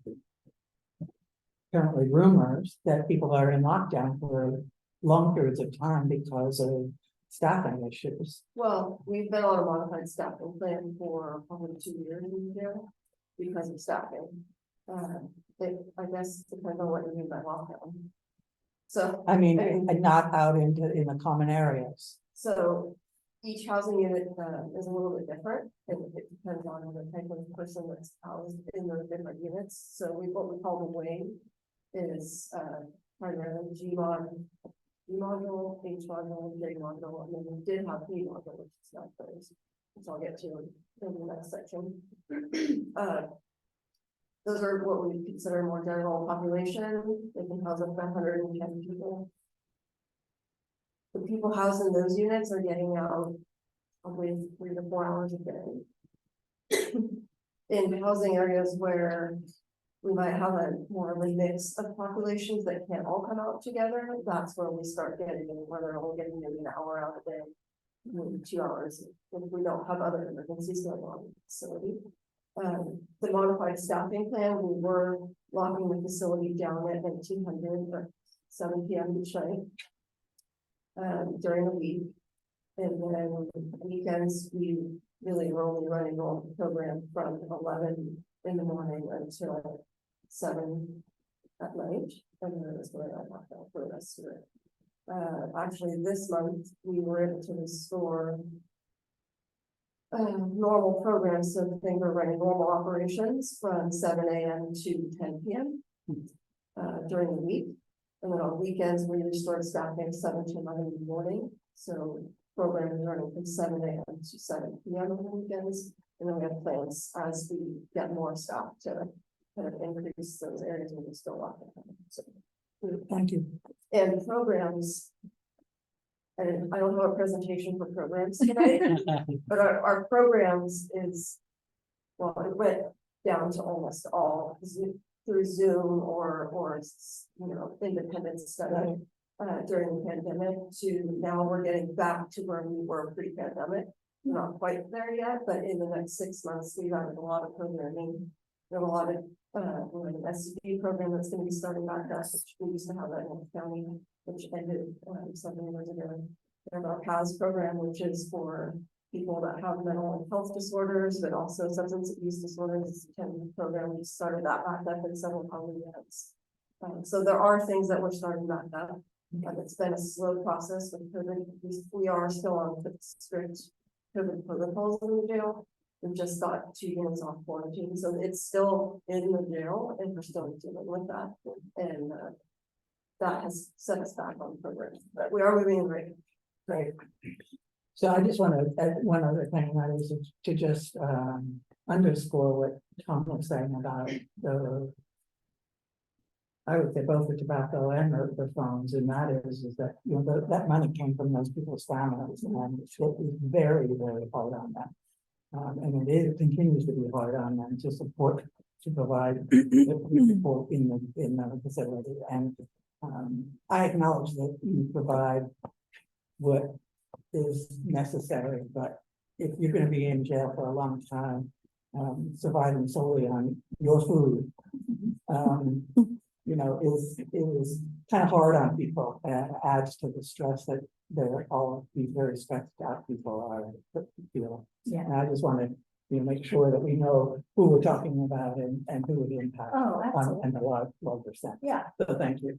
currently rumors that people are in lockdown for long periods of time because of staffing issues? Well, we've been on a modified staffing plan for probably 2 years in jail because of staffing. I guess depends on what you mean by lockdown. So. I mean, and not out in the common areas. So each housing unit is a little bit different. It depends on the type of person that's housed in those different units. So what we call the wing is primarily G module, H module, J module, and then we did have P module, which is not those, which I'll get to in the next section. Those are what we consider more general population. They can house up to 110 people. The people housed in those units are getting out probably 3 to 4 hours a day. In housing areas where we might have a more of a mix of populations that can't all come out together, that's where we start getting where they're only getting maybe an hour out a day, maybe 2 hours, if we don't have other emergencies going on in the facility. The modified staffing plan, we were locking the facility down at 1900 or 7 p.m. each night during the week. And then weekends, we really were only running on the program from 11 in the morning until 7 at night. And then it was going on lockdown for the rest of it. Actually, this month, we were able to restore normal programs, so things are running normal operations from 7 a.m. to 10 p.m. During the week. And then on weekends, we restored staffing 7 to 9 in the morning. So programs running from 7 a.m. to 7 p.m. on the weekends. And then we have plans as we get more staff to kind of increase those areas where we still lock them. So, Thank you. and programs. And I don't have a presentation for programs tonight, but our programs is, well, it went down to almost all through Zoom or, you know, independent study. During the pandemic to now we're getting back to where we were pre-pandemic. We're not quite there yet, but in the next 6 months, we've added a lot of programming. We have a lot of, an SCD program that's gonna be starting back up, which we used to have that in the county, which ended 7 years ago. We have our PAS program, which is for people that have mental health disorders, but also substance abuse disorders. It's a 10-year program. We started that back up in several colleges. So there are things that we're starting back up. It's been a slow process with COVID. We are still on the strict COVID protocols in the jail. We've just got 2 units off quarantine, so it's still in the jail and we're still dealing with that. And that has set us back on the program, but we are moving in the right. Great. So I just want to add one other thing, that is to just underscore what Tom was saying about the, I would say both the tobacco and the phones, and that is that, you know, that money came from those people's families, and it was very, very hard on them. And it continues to be hard on them to support, to provide support in the facility. And I acknowledge that you provide what is necessary, but if you're going to be in jail for a long time, surviving solely on your food, you know, is kind of hard on people and adds to the stress that they're all these very stressed out people are feeling. Yeah. And I just want to, you know, make sure that we know who we're talking about and who it impacts Oh, absolutely. in a larger sense. Yeah. So thank you.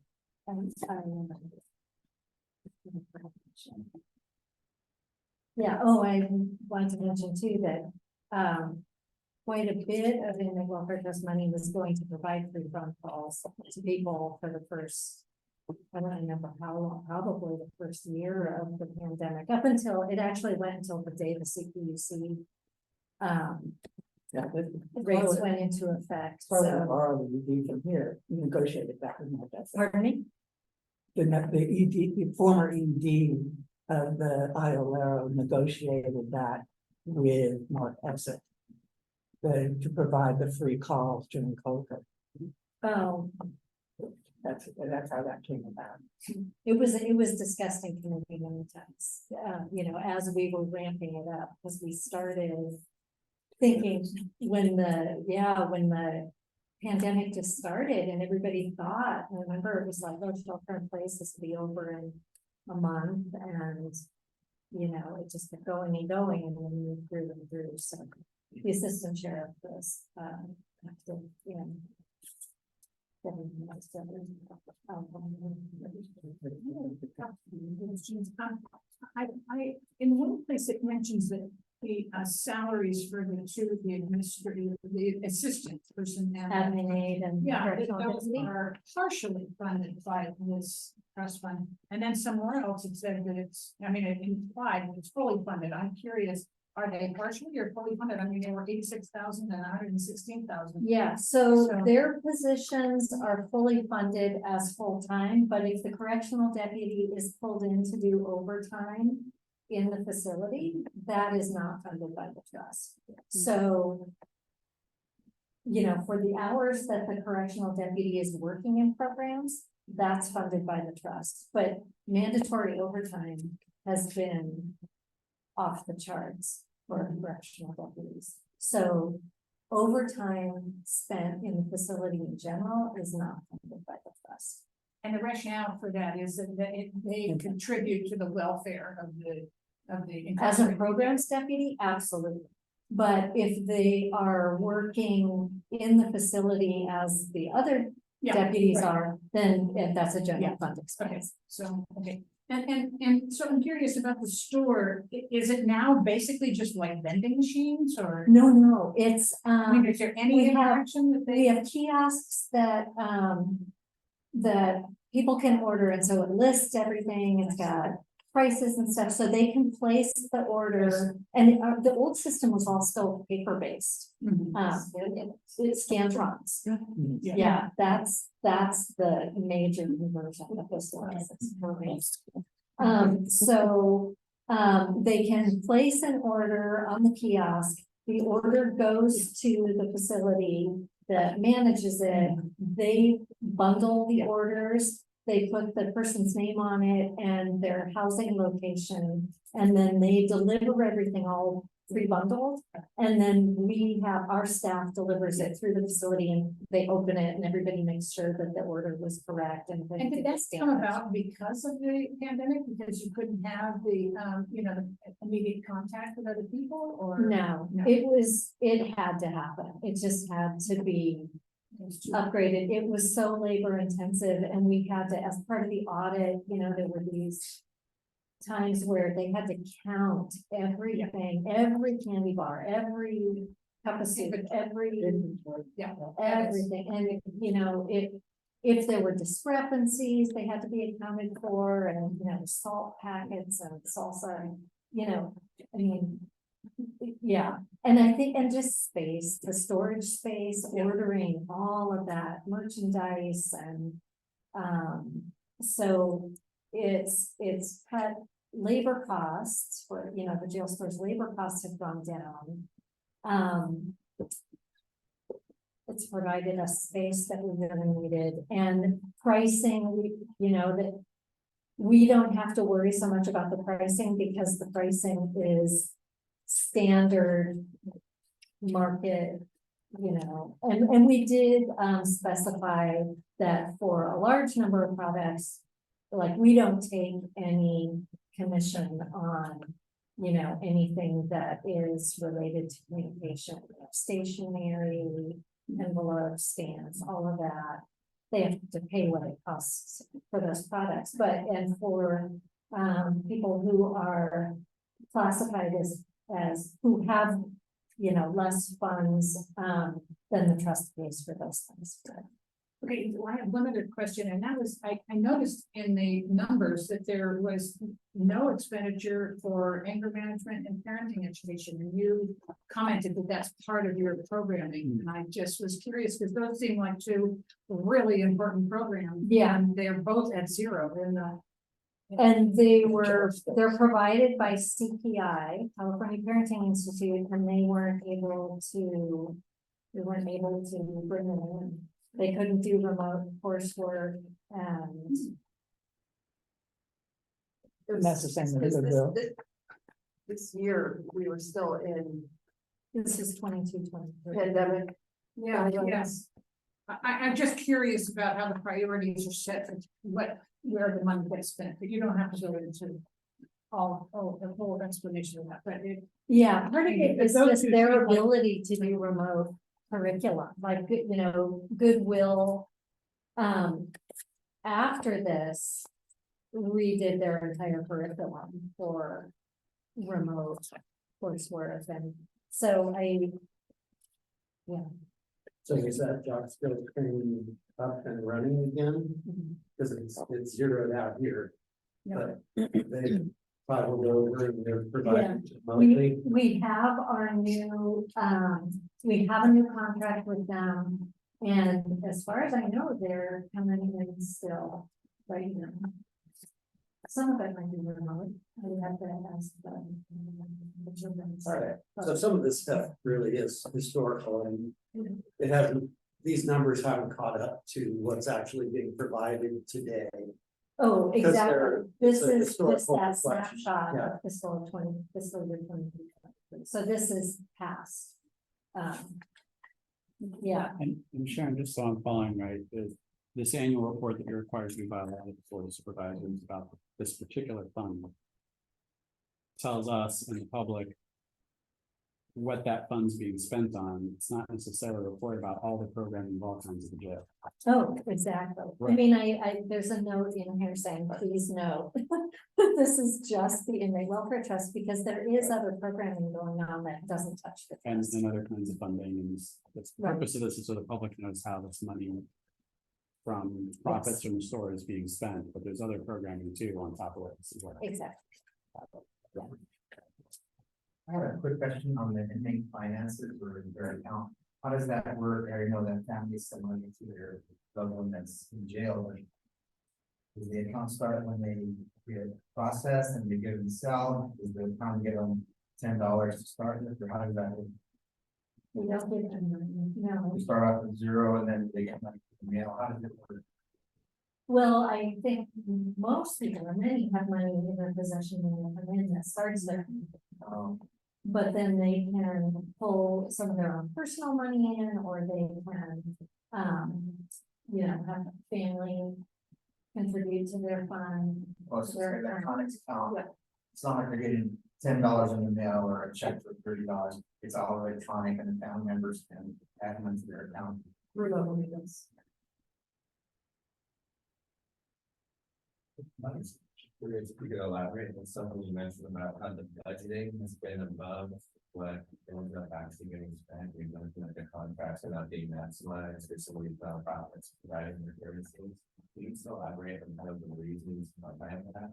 Yeah, oh, I wanted to mention too that, quite a bit of the inmate welfare trust money was going to provide free phone calls to people for the first, I don't remember how long, probably the first year of the pandemic, up until, it actually went until the day the CPUC Yeah, rates went into effect, part of so, our review from here, we negotiated that with my desk. pardon me? The ED, the former ED of the IOLero negotiated that with Mark Essex. To provide the free calls during COVID. Oh, That's how that came about. it was discussed in committee many times, you know, as we were ramping it up, because we started thinking when the pandemic just started and everybody thought, I remember it was like, oh, shelter in place, this will be over in a month, and you know, it just kept going and going, and then we grew and grew, so the assistant sheriff was, active, you know. In one place it mentions that the salaries for the administrative, the assistant person. Admin aid and. Yeah, correctional those deputy. are partially funded by this trust fund, and then somewhere else it said that it's, I mean, it implied that it's fully funded. I'm curious, are they partially or fully funded? I mean, they were 86,000 and 116,000. Yeah, so So- their positions are fully funded as full-time, but if the correctional deputy is pulled in to do overtime in the facility, that is not funded by the trust. So, you know, for the hours that the correctional deputy is working in programs, that's funded by the trust, but mandatory overtime has been off the charts for correctional deputies. So overtime spent in the facility in general is not funded by the trust. And the rationale for that is that they contribute to the welfare of the. As a programs deputy, absolutely. But if they are working in the facility as the other Yeah, deputies right. are, then that's a general Yeah. fund Okay, expense. so, okay, and so I'm curious about the store, is it now basically just like vending machines or? No, it's, I mean, is there we any have- interaction that we they? have kiosks that people can order, and so it lists everything, it's got prices and stuff, so they can place the order. And the old system was all still paper-based, it's Scantrons. Yeah, that's the major conversion of this one. So they can place an order on the kiosk. the order goes to the facility that manages it. They bundle the orders, they put the person's name on it and their housing location. And then they deliver everything all pre-bundled. And then we have, our staff delivers it through the facility and they open it and everybody makes sure that the order was correct and. And did that come about because of the pandemic, because you couldn't have the, you know, the immediate contact with other people, or? No, it had to happen. It just had to be upgraded. It was so labor intensive and we had to, as part of the audit, you know, there were these times where they had to count everything, every candy bar, every cup of soup, Yeah. everything. And, you know, if there were discrepancies, they had to be accounted for, and, you know, salt packets and salsa, and, you know, I mean, yeah, and I think, and just space, the storage space, ordering all of that merchandise and, so it's cut labor costs for, you know, the jail store's labor costs have gone down. It's provided a space that we really needed, and pricing, you know, that we don't have to worry so much about the pricing because the pricing is standard market, you know, and we did specify that for a large number of products, like we don't take any commission on, you know, anything that is related to communication, stationery, envelope stands, all of that. They have to pay what it costs for those products, but, and for people who are classified as who have, you know, less funds, than the trust pays for those things. Okay, well, I have one other question, and that was, I noticed in the numbers that there was no expenditure for anger management and parenting education, and you commented that that's part of your programming, and I just was curious, because those seem like two really important programs. Yeah. And they're both at zero in the. And they're provided by CPI, California Parenting Institute, and they weren't able to bring them in. They couldn't do remote coursework and. That's the same with This- the this- bill. This year, we were still in This is 22-23. pandemic. Yeah, yes. I'm just curious about how the priorities are set for where the money gets spent, but you don't have to go into the whole explanation of that, but it. Yeah, part of it is Those just two their seem like- ability to do remote curriculum, like, you know, Goodwill. After this, redid their entire curriculum for remote coursework, and so So is that job still training up and running again? Because it's zeroed out here. Yeah. But they probably over and they're providing we, monthly. we have our new, we have a new contract with them. And as far as I know, they're coming in still right now. Some of it might be remote. I would have to ask them. All right, so some of this stuff really is historical and it hasn't, these numbers haven't caught up to what's actually being provided today. Oh, Because exactly. they're- This it's a is just historical that reflection. snapshot Yeah. of fiscal year 2023. So this is past. Yeah, And Sharon, just so I'm following right, this annual report that you're required to do by law before the supervisors about this particular fund tells us and the public what that fund's being spent on. It's not necessarily a report about all the programming of all kinds of the jail. oh, exactly. I Right. mean, there's a note in here saying, please note. This is just the inmate welfare trust because there is other programming going on that doesn't touch the And trust. other kinds of funding, and the Right. purpose of this is so the public knows how this money from profits from the store is being spent, but there's other programming too on top of it as well. Exactly. I have a quick question on the inmate finances or their account. How does that work? I know that families send money to their loved one that's in jail. But does the account start when they get processed and they give them cell? Does the account get them $10 to start with, or how does that work? We don't give them money, no. We start off with zero and then they get money from the mail, how does it work? Well, I think most people, or many have money in their possession when they come in, that starts there. But then they can pull some of their own personal money in, or they can, you know, have family contribute to their fund. Well, it's Their an electronics account. Yeah. It's not like they're getting $10 in the mail or a check for $30, it's all electronic and the family members can add them into their account. remotely, yes. Curious if you could elaborate on something you mentioned about how the budgeting has been above what it was actually getting spent. We've done like the contracts are not being maximized or some of these nonprofits providing their services. Can you still elaborate on kind of the reasons behind that?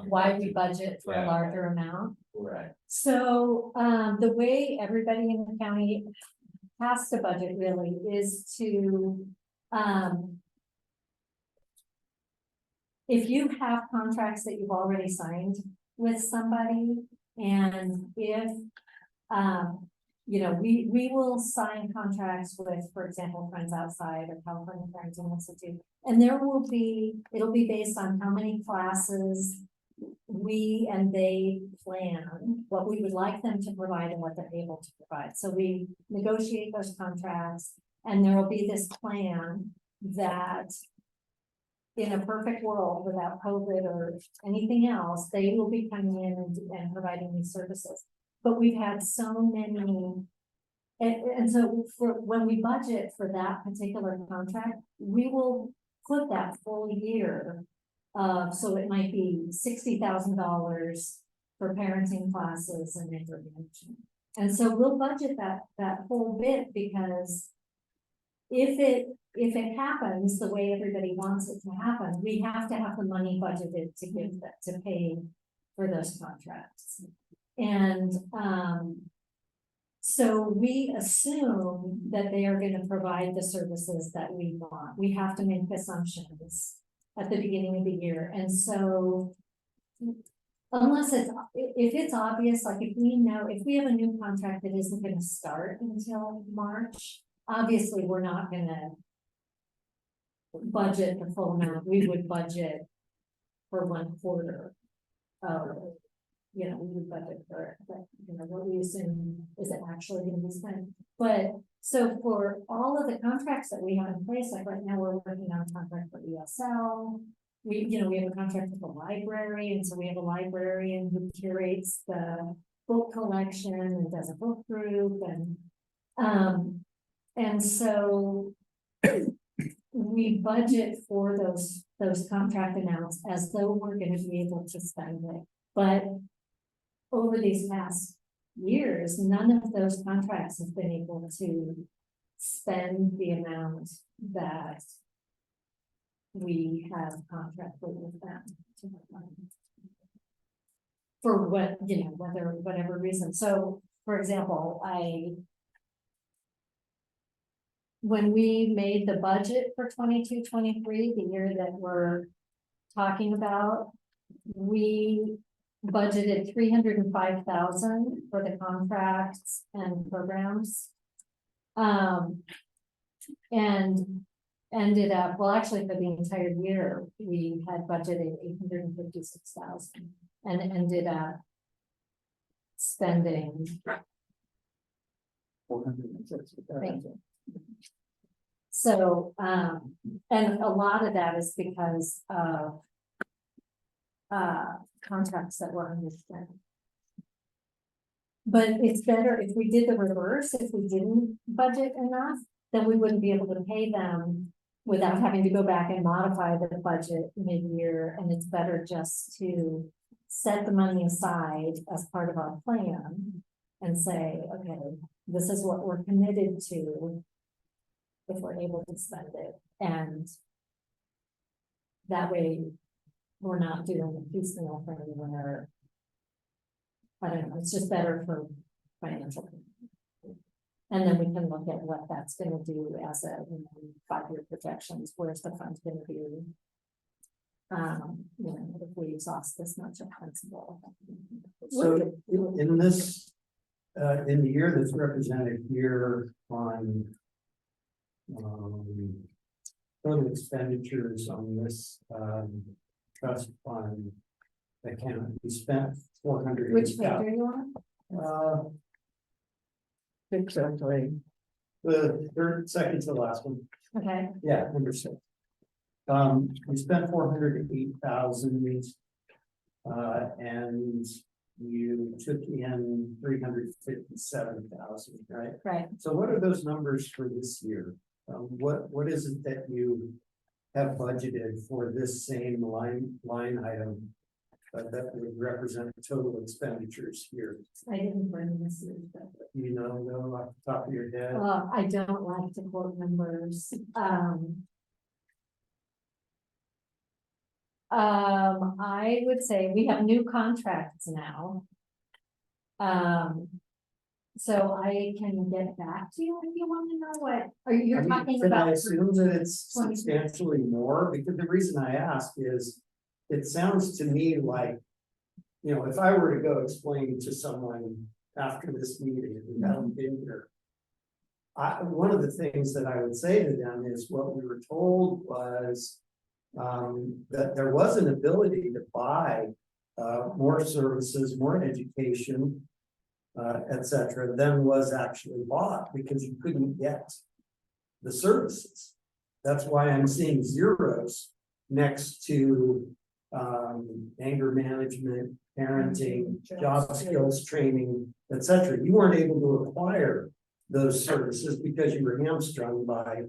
Why we budget for a Yeah. larger amount. Right. So, the way everybody in the county has to budget really is to, if you have contracts that you've already signed with somebody, and if, you know, we will sign contracts with, for example, Friends Outside or California Parenting Institute. And there will be, it'll be based on how many classes we and they plan, what we would like them to provide and what they're able to provide. So we negotiate those contracts, and there will be this plan that in a perfect world without COVID or anything else, they will be coming in and providing these services. But we've had so many, and so for when we budget for that particular contract, we will put that full year. So it might be $60,000 for parenting classes and intervention. And so we'll budget that whole bit, because if it happens the way everybody wants it to happen, we have to have the money budgeted to give that, to pay for those contracts. And, so we assume that they are gonna provide the services that we want. We have to make assumptions at the beginning of the year, and so unless if it's obvious, like if we know, if we have a new contract that isn't gonna start until March, obviously we're not gonna budget the full amount. We would budget for 1 quarter. You know, we would budget for, you know, what we assume is it actually gonna be spent. But so for all of the contracts that we have in place, like right now, we're working on a contract for ESL. We have a contract with the library, and so we have a librarian who curates the book collection and does a book group, and so we budget for those contract amounts as though we're gonna be able to spend it. But over these past years, none of those contracts have been able to spend the amount that we have contracted with them. For what, whatever reason. So, for example, when we made the budget for 22-23, the year that we're talking about, we budgeted $305,000 for the contracts and programs. And ended up, well, actually for the entire year, we had budgeted $856,000 and ended up spending. Thank you. So, and a lot of that is because of contracts that were underspent. But it's better if we did the reverse. If we didn't budget enough, then we wouldn't be able to pay them without having to go back and modify the budget mid-year. And it's better just to set the money aside as part of our plan and say, okay, this is what we're committed to if we're able to spend it. And that way we're not doing a piecemeal thing where, I don't know, it's just better for financial. And then we can look at what that's gonna do as a 5-year projections, where's the fund gonna be? If we exhaust this much of principal. So in this in the year that's represented here on. Total expenditures on this, trust fund. Account, we spent 400. Which page are you on? Exactly. The third, second to the last one. Okay, Yeah, number 6. We spent 408,000. And you took in 357,000, right? right. So what are those numbers for this year? What is it that you have budgeted for this same line item? That would represent total expenditures here, I didn't bring this year, but. you know, off the top of your head. I don't like to quote numbers. I would say we have new contracts now. So I can get back to you if you want to know what, you're I mean, talking can I about. assume that it's 20. substantially more? Because the reason I ask is, it sounds to me like, you know, if I were to go explain to someone after this meeting who hasn't been here. One of the things that I would say to them is what we were told was, that there was an ability to buy, more services, more education, et cetera, than was actually bought because you couldn't get the services. That's why I'm seeing zeros next to anger management, parenting, job skills training, et cetera. You weren't able to acquire those services because you were hamstrung by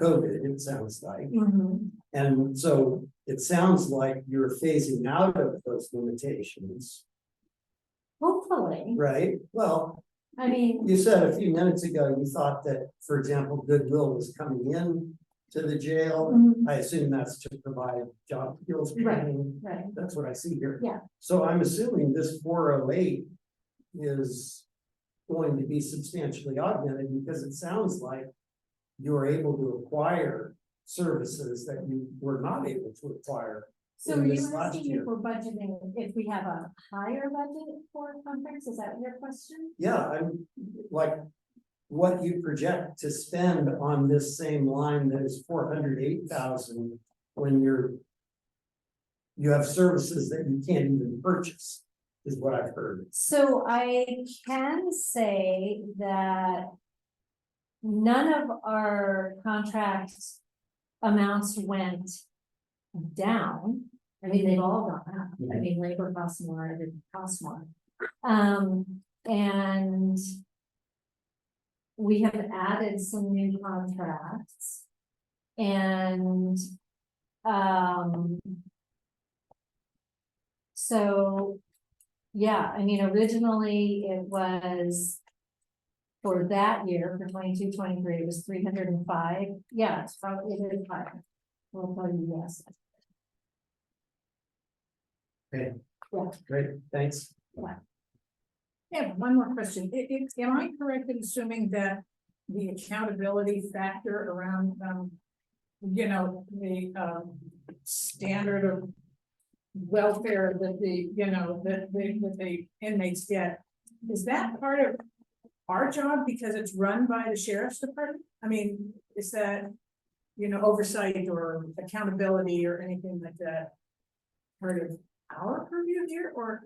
COVID, it sounds like. Mhm. And so it sounds like you're phasing out of those limitations, Hopefully, right? Well, I mean, you said a few minutes ago, you thought that, for example, Goodwill was coming in to the jail. mhm, I assume that's to provide job skills Right. training. right, That's what I see here. Yeah. So I'm assuming this 408 is going to be substantially augmented because it sounds like you're able to acquire services that you were not able to acquire. so in are you this last asking year. if we're budgeting, if we have a higher budget for conference, is that your question? Yeah, I'm like, what you project to spend on this same line that is 408,000 when you have services that you can't even purchase, is what I've heard. So I can say that none of our contract amounts went down. I mean, they've all gone up. I mean, labor costs more, everything costs more. And we have added some new contracts. And, so, yeah, I mean, originally it was for that year, for 22-23, it was 305. Yeah, it's probably, it is higher. We'll tell you yes. Okay. Yeah. Great, thanks. Yeah, one more question. Am I correct in assuming that the accountability factor around, the standard of welfare that the inmates get, is that part of our job because it's run by the sheriff's department? I mean, is that, oversight or accountability or anything like that part of our purview here, or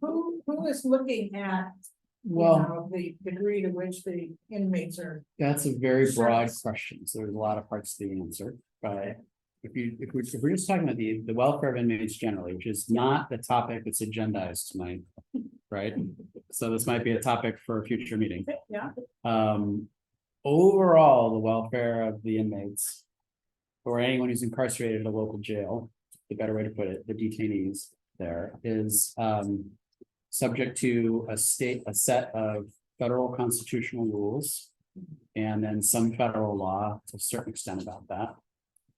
who is looking at, the degree to which the inmates are? That's a very broad Service. question, so there's a lot of parts to the answer, but if we're just talking about the welfare of inmates generally, which is not the topic that's agendized tonight, right? So this might be a topic for a future meeting. Yeah, Overall, the welfare of the inmates or anyone who's incarcerated at a local jail, the better way to put it, the detainees there is subject to a set of federal constitutional rules and then some federal law to a certain extent about that.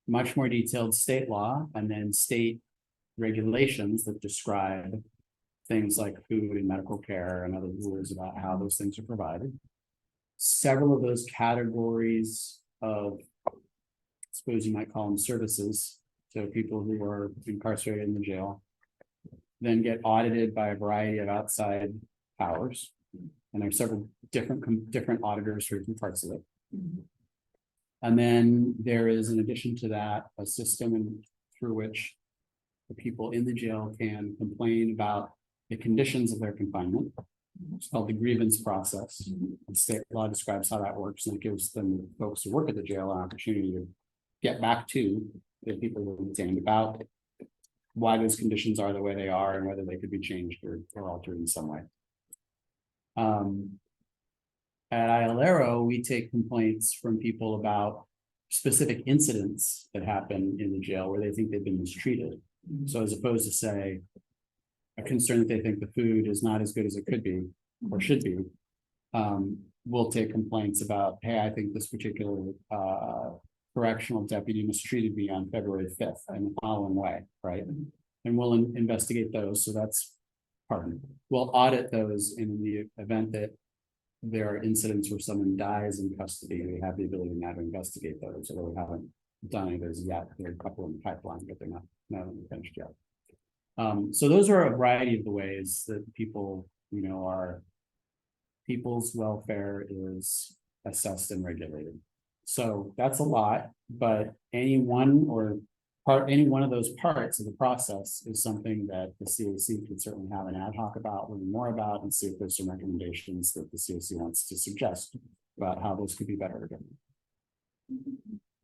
Much more detailed state law and then state regulations that describe things like food and medical care and other rules about how those things are provided. Several of those categories of, I suppose you might call them services, to people who are incarcerated in the jail, then get audited by a variety of outside powers. And there's several different auditors for different parts of it. And then there is, in addition to that, a system through which the people in the jail can complain about the conditions of their confinement. It's called the grievance process. And state law describes how that works, and it gives them folks who work at the jail an opportunity to get back to the people who are detained about why those conditions are the way they are and whether they could be changed or altered in some way. At Iolero, we take complaints from people about specific incidents that happen in the jail where they think they've been mistreated. So as opposed to say, a concern that they think the food is not as good as it could be or should be, we'll take complaints about, hey, I think this particular correctional deputy mistreated me on February 5th in the following way, right? And we'll investigate those. So that's part of it. We'll audit those in the event that there are incidents where someone dies in custody. We have the ability now to investigate those, although we haven't done any of those yet. There are a couple in the pipeline, but they're not finished yet. So those are a variety of the ways that people, people's welfare is assessed and regulated. So that's a lot, but any one of those parts of the process is something that the CAC can certainly have an ad hoc about, learn more about, and see if there's some recommendations that the CAC wants to suggest about how those could be better again.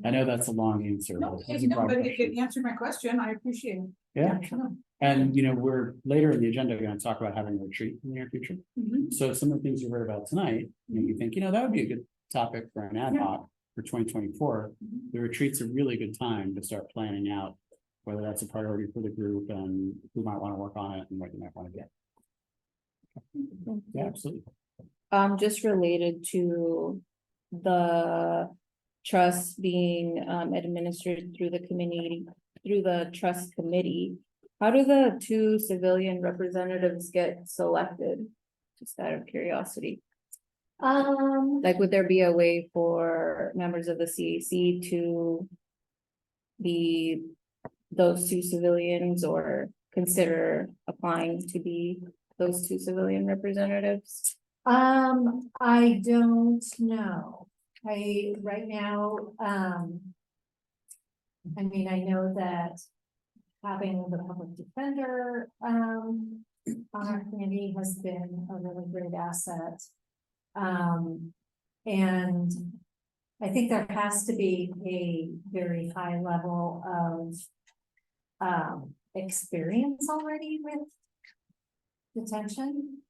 I know that's a long answer. No, But it's a broad but question. it answered my question. I appreciate it. Yeah, Sure. and we're later in the agenda going to talk about having a retreat in the near future. Mhm. So some of the things you heard about tonight, you think, that would be a good topic for an ad hoc for 2024. The retreat's a really good time to start planning out whether that's a priority for the group and who might want to work on it and what you might want to get. Yeah, absolutely. Just related to the trust being administered through the community, through the trust committee. How do the 2 civilian representatives get selected? Just out of curiosity. Like, would there be a way for members of the CAC to be those 2 civilians or consider applying to be those 2 civilian representatives? I don't know. Right now, I know that having the public defender, on our committee has been a really great asset. And I think there has to be a very high level of experience already with detention.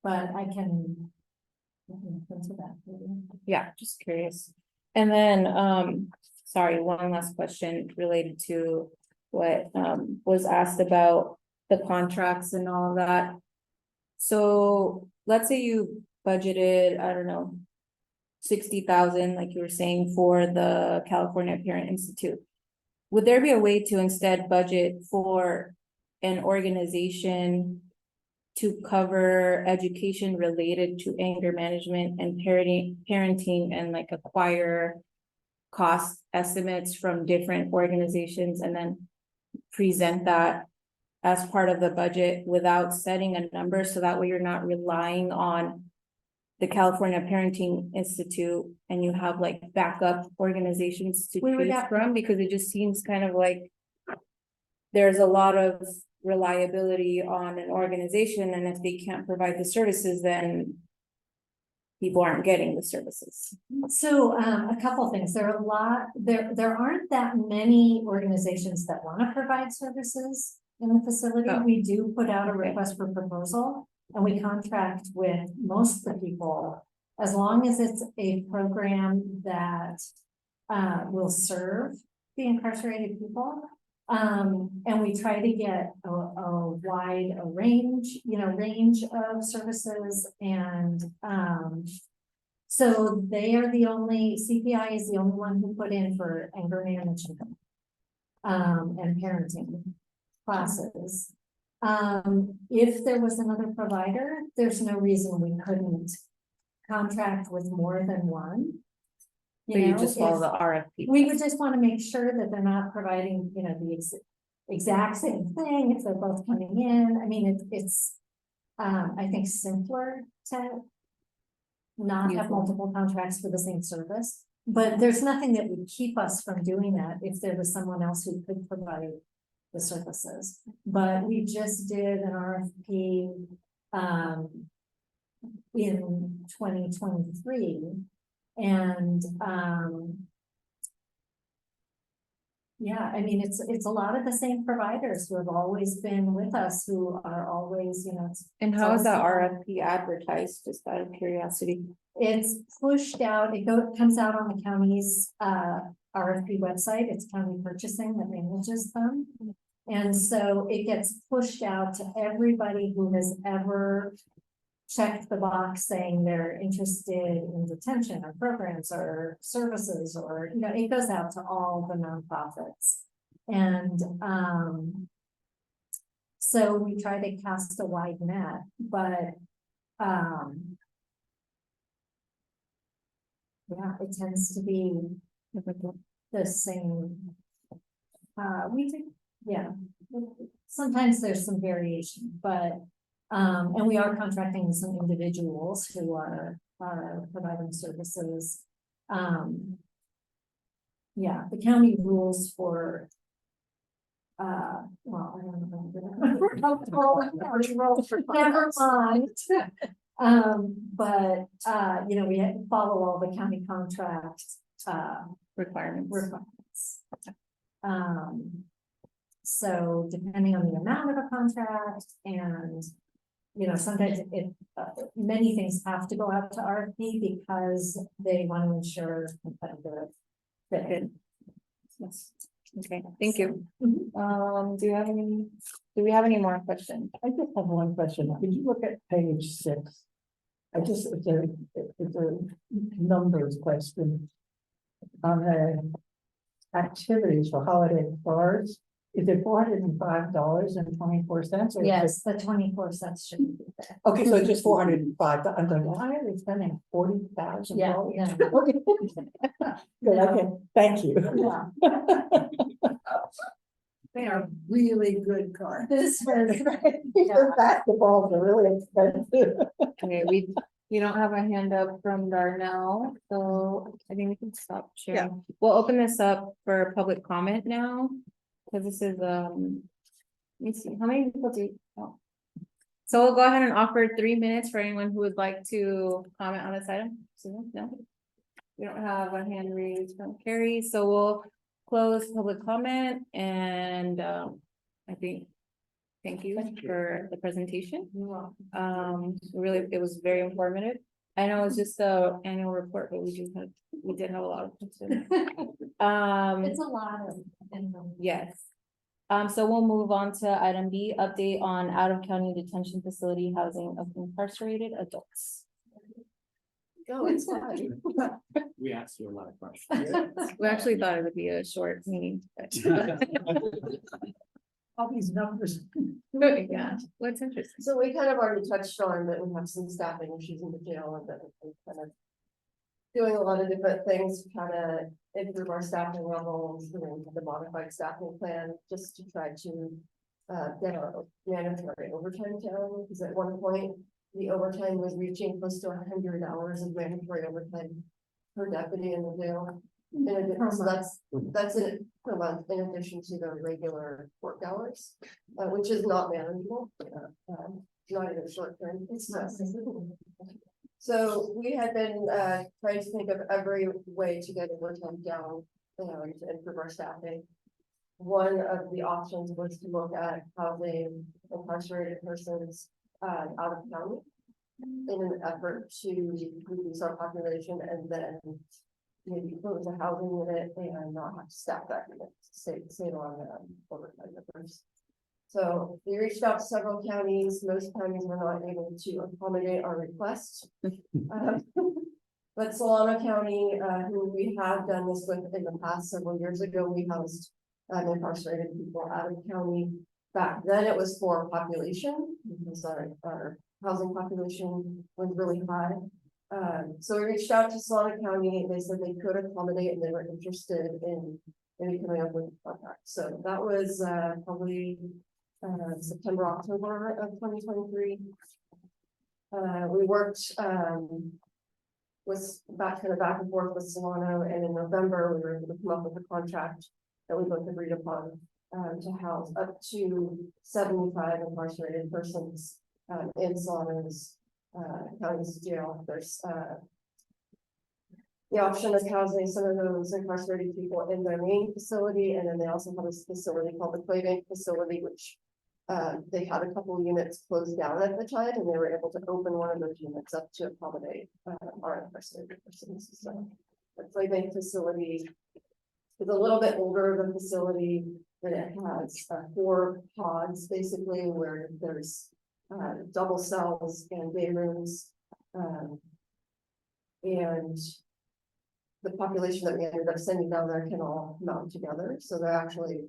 But I can look into that. Yeah, just curious. And then, sorry, one last question related to what was asked about the contracts and all of that. So let's say you budgeted, I don't know, 60,000, like you were saying, for the California Parent Institute. Would there be a way to instead budget for an organization to cover education related to anger management and parenting and like acquire cost estimates from different organizations and then present that as part of the budget without setting a number, so that way you're not relying on the California Parenting Institute and you have like backup organizations to choose from, because it just seems kind of like there's a lot of reliability on an organization, and if they can't provide the services, then people aren't getting the services. So a couple of things. There aren't that many organizations that want to provide services in the facility. Oh. We do put out a request for proposal and we contract with most of the people, as long as it's a program that will serve the incarcerated people. And we try to get a wide range of services, and so they are CPI is the only one who put in for anger management and parenting classes. If there was another provider, there's no reason we couldn't contract with more than one. So you just follow the RFP. We would just want to make sure that they're not providing, the exact same thing if they're both coming in. I mean, it's I think simpler to not have Useful. multiple contracts for the same service. But there's nothing that would keep us from doing that if there was someone else who could provide the services. But we just did an RFP in 2023, and yeah, I mean, it's a lot of the same providers who have always been with us, who are always, you know, And how is that RFP advertised, just out of curiosity? it's pushed out, comes out on the county's RFP website. It's county purchasing that manages them. And so it gets pushed out to everybody who has ever checked the box saying they're interested in detention or programs or services, or, you know, it goes out to all the nonprofits. And so we try to cast a wide net, but yeah, it tends to be the same. We do, yeah. Sometimes there's some variation, but, and we are contracting with some individuals who are providing services. Yeah, the county rules for, well, I don't know. Never mind. But, you know, we follow all the county contract, Requirements. So depending on the amount of a contract and, you know, sometimes many things have to go out to RFP because they want to ensure competitive bid. Yes. Okay, thank you. Mhm. Do we have any more questions? I just have one question. Could you look at page 6? It's a numbers question. On the activities for holiday cards, is it $405.24? Yes, the 24 cents should be there. Okay, so it's just 405. I'm going, why are they spending $40,000? Yeah, Okay. Good, okay, thank you. Yeah. They are really good cards. This was, The basketballs are really expensive. Okay, we don't have a hand up from Darnell, so I think we can stop sharing. We'll open this up for public comment now. Cause this is, let me see, how many people oh. So we'll go ahead and offer 3 minutes for anyone who would like to comment on this item. Susan, no? We don't have a hand raised from Carrie, so we'll close public comment and, I think. Thank you for the presentation. Really, it was very informative. I know it's just the annual report, but we did have a lot of questions. it's a lot of. Yes. So we'll move on to item B, update on out-of-county detention facility housing of incarcerated adults. Oh, it's fine. We asked you a lot of questions. We actually thought it would be a short meeting. But All these numbers. yeah, what's interesting? So we kind of already touched on that we have some staffing issues in the jail and that we're kind of doing a lot of different things to kind of improve our staffing levels, doing the modified staffing plan, just to try to get our mandatory overtime down, because at one point, the overtime was reaching close to 100 hours of mandatory overtime per deputy in the jail. And so that's it per month, in addition to the regular work hours, which is not manageable, not in the short term. It's not. So we had been trying to think of every way to get overtime down, to improve our staffing. One of the options was to look at housing incarcerated persons out of county in an effort to reduce our population and then maybe close a housing unit and not have to staff that unit, save on overtime numbers. So we reached out to several counties. Most counties were not able to accommodate our request. But Solano County, who we have done this with in the past several years ago, we housed incarcerated people out of county. Back then it was for population, because our housing population was really high. So we reached out to Solano County, and they said they could accommodate and they were interested in maybe coming up with a contract. So that was probably September, October of 2023. We worked, was back and forth with Solano, and in November, we were able to come up with a contract that we both agreed upon, to house up to 75 incarcerated persons, in Solano's, county's jail. There's, the option of housing some of those incarcerated people in their main facility, and then they also have a facility called the Clay Bank facility, which they had a couple of units closed down at the time, and they were able to open one of those units up to accommodate our incarcerated persons. So the Clay Bank facility is a little bit older of a facility, but it has 4 pods basically, where there's double cells and day rooms. And the population that we ended up sending down there can all come out together, so they actually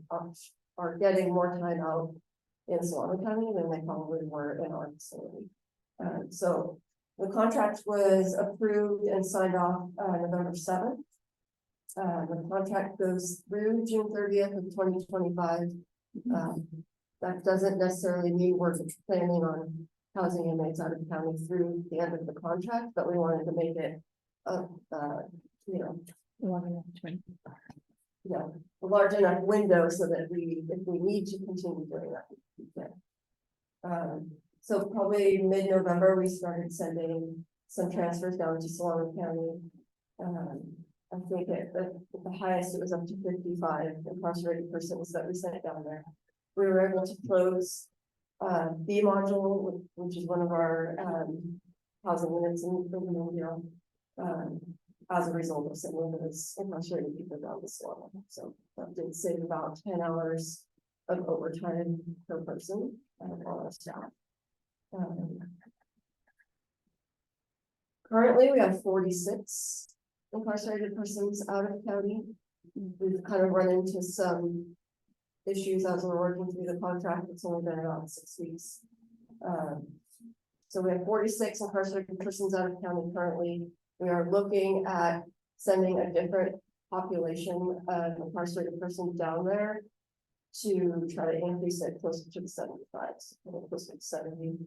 are getting more time out in Solano County than they probably were in our facility. So the contract was approved and signed off November 7th. The contract goes through June 30th of 2025. That doesn't necessarily mean we're planning on housing inmates out of the county through the end of the contract, but we wanted to make it a large enough window so that if we need to continue doing that, we can. So probably mid-November, we started sending some transfers down to Solano County. I think at the highest, it was up to 55 incarcerated persons that we sent down there. We were able to close B module, which is one of our housing units in Monroe, as a result of sending those incarcerated people down to Solano. So that did save about 10 hours of overtime per person on our staff. Currently, we have 46 incarcerated persons out of the county. We've kind of run into some issues as we're working through the contract. It's only been about 6 weeks. So we have 46 incarcerated persons out of county currently. We are looking at sending a different population of incarcerated persons down there to try to increase it closer to the 75, closer to 70.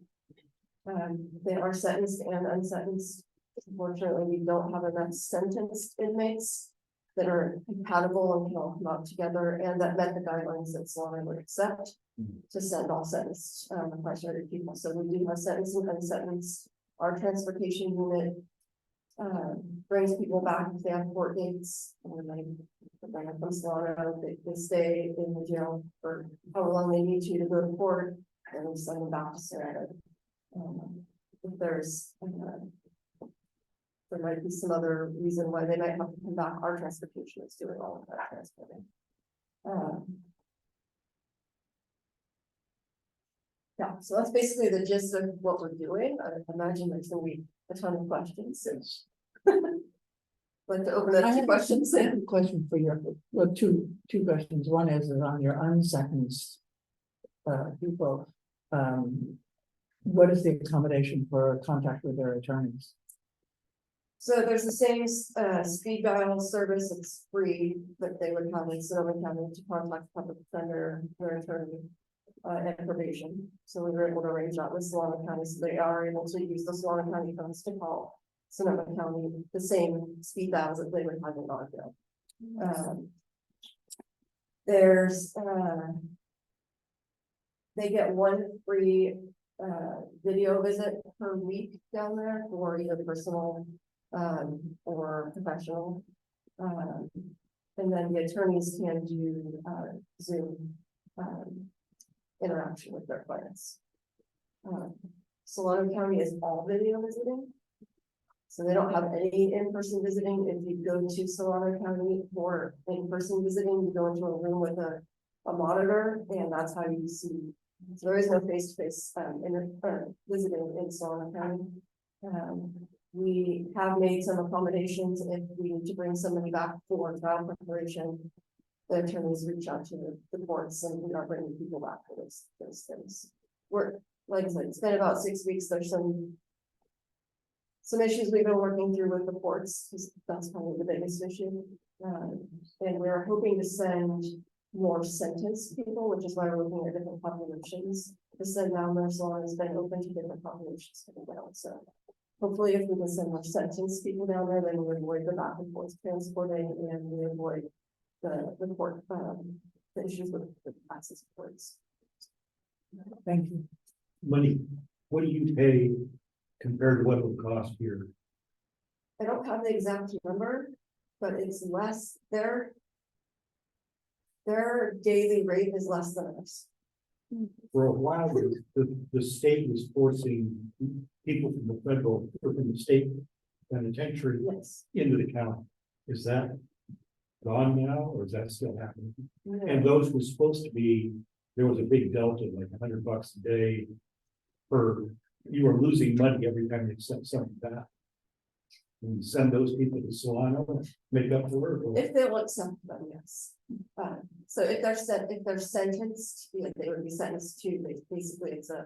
They are sentenced and unsentenced. Unfortunately, we don't have enough sentenced inmates that are compatible and can all come out together and that met the guidelines that Solano would accept to send all sentenced incarcerated people. So we do have sentenced and unsentenced. Our transportation unit brings people back if they have court dates, and then they bring them from Solano. They stay in the jail for how long they need to go to court, and we send them back to Solano. If there's there might be some other reason why they might have to come back, our transportation is doing all of that transporting. Yeah, so that's basically the gist of what we're doing. I imagine there's gonna be a ton of questions. Like to open up to questions. I have a question for you. Well, two questions. One is on your unsentenced people. What is the accommodation for contact with their attorneys? So there's the same speed dial service. It's free, but they would have in Sonoma County to contact the public defender, their attorney, and probation. So we were able to arrange that with Solano County, so they are able to use the Solano County phones to call Sonoma County, the same speed dials that they would have in Oroville. There's they get one free video visit per week down there for either personal or professional. And then the attorneys can do Zoom interaction with their clients. Solano County is all video visiting. So they don't have any in-person visiting. If you go to Solano County for in-person visiting, you go into a room with a monitor, and that's how you see. So there is no face-to-face visiting in Solano County. We have made some accommodations if we need to bring somebody back for trial preparation. The attorneys reach out to the courts, and we are bringing people back for those things. We're, like I said, it's been about 6 weeks. There's some issues we've been working through with the courts. That's probably the biggest issue. And we're hoping to send more sentenced people, which is why we're looking at different populations. The Send Down Nurse Law has been open to different populations coming down, so. Hopefully, if we can send more sentenced people down there, then we avoid the back and forth transporting and we avoid the court, the issues with the access courts. Thank you. Money, what do you pay compared to what it would cost here? I don't have the exact number, but it's less, their daily rate is less than us. For a while, the state was forcing people from the federal, or from the state penitentiary Yes. into the county. Is that gone now, or is that still happening? Yeah. And those were supposed to be, there was a big delta, like $100 a day. You were losing money every time you sent something back. And you send those people to Solano, make up for it. or- If they will accept them, yes. So if they're sentenced, they would be sentenced to, basically, it's a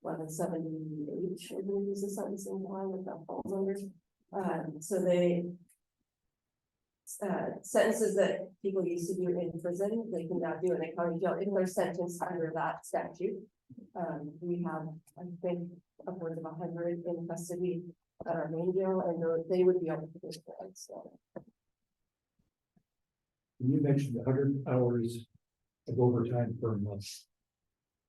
1178, I believe is the sentencing line with that falls under. So they sentences that people used to do in prison, they can now do in a county jail if they're sentenced under that statute. We have, I think, upwards of 100 in custody at our main jail, and they would be able to do that, so. You mentioned 100 hours of overtime per month.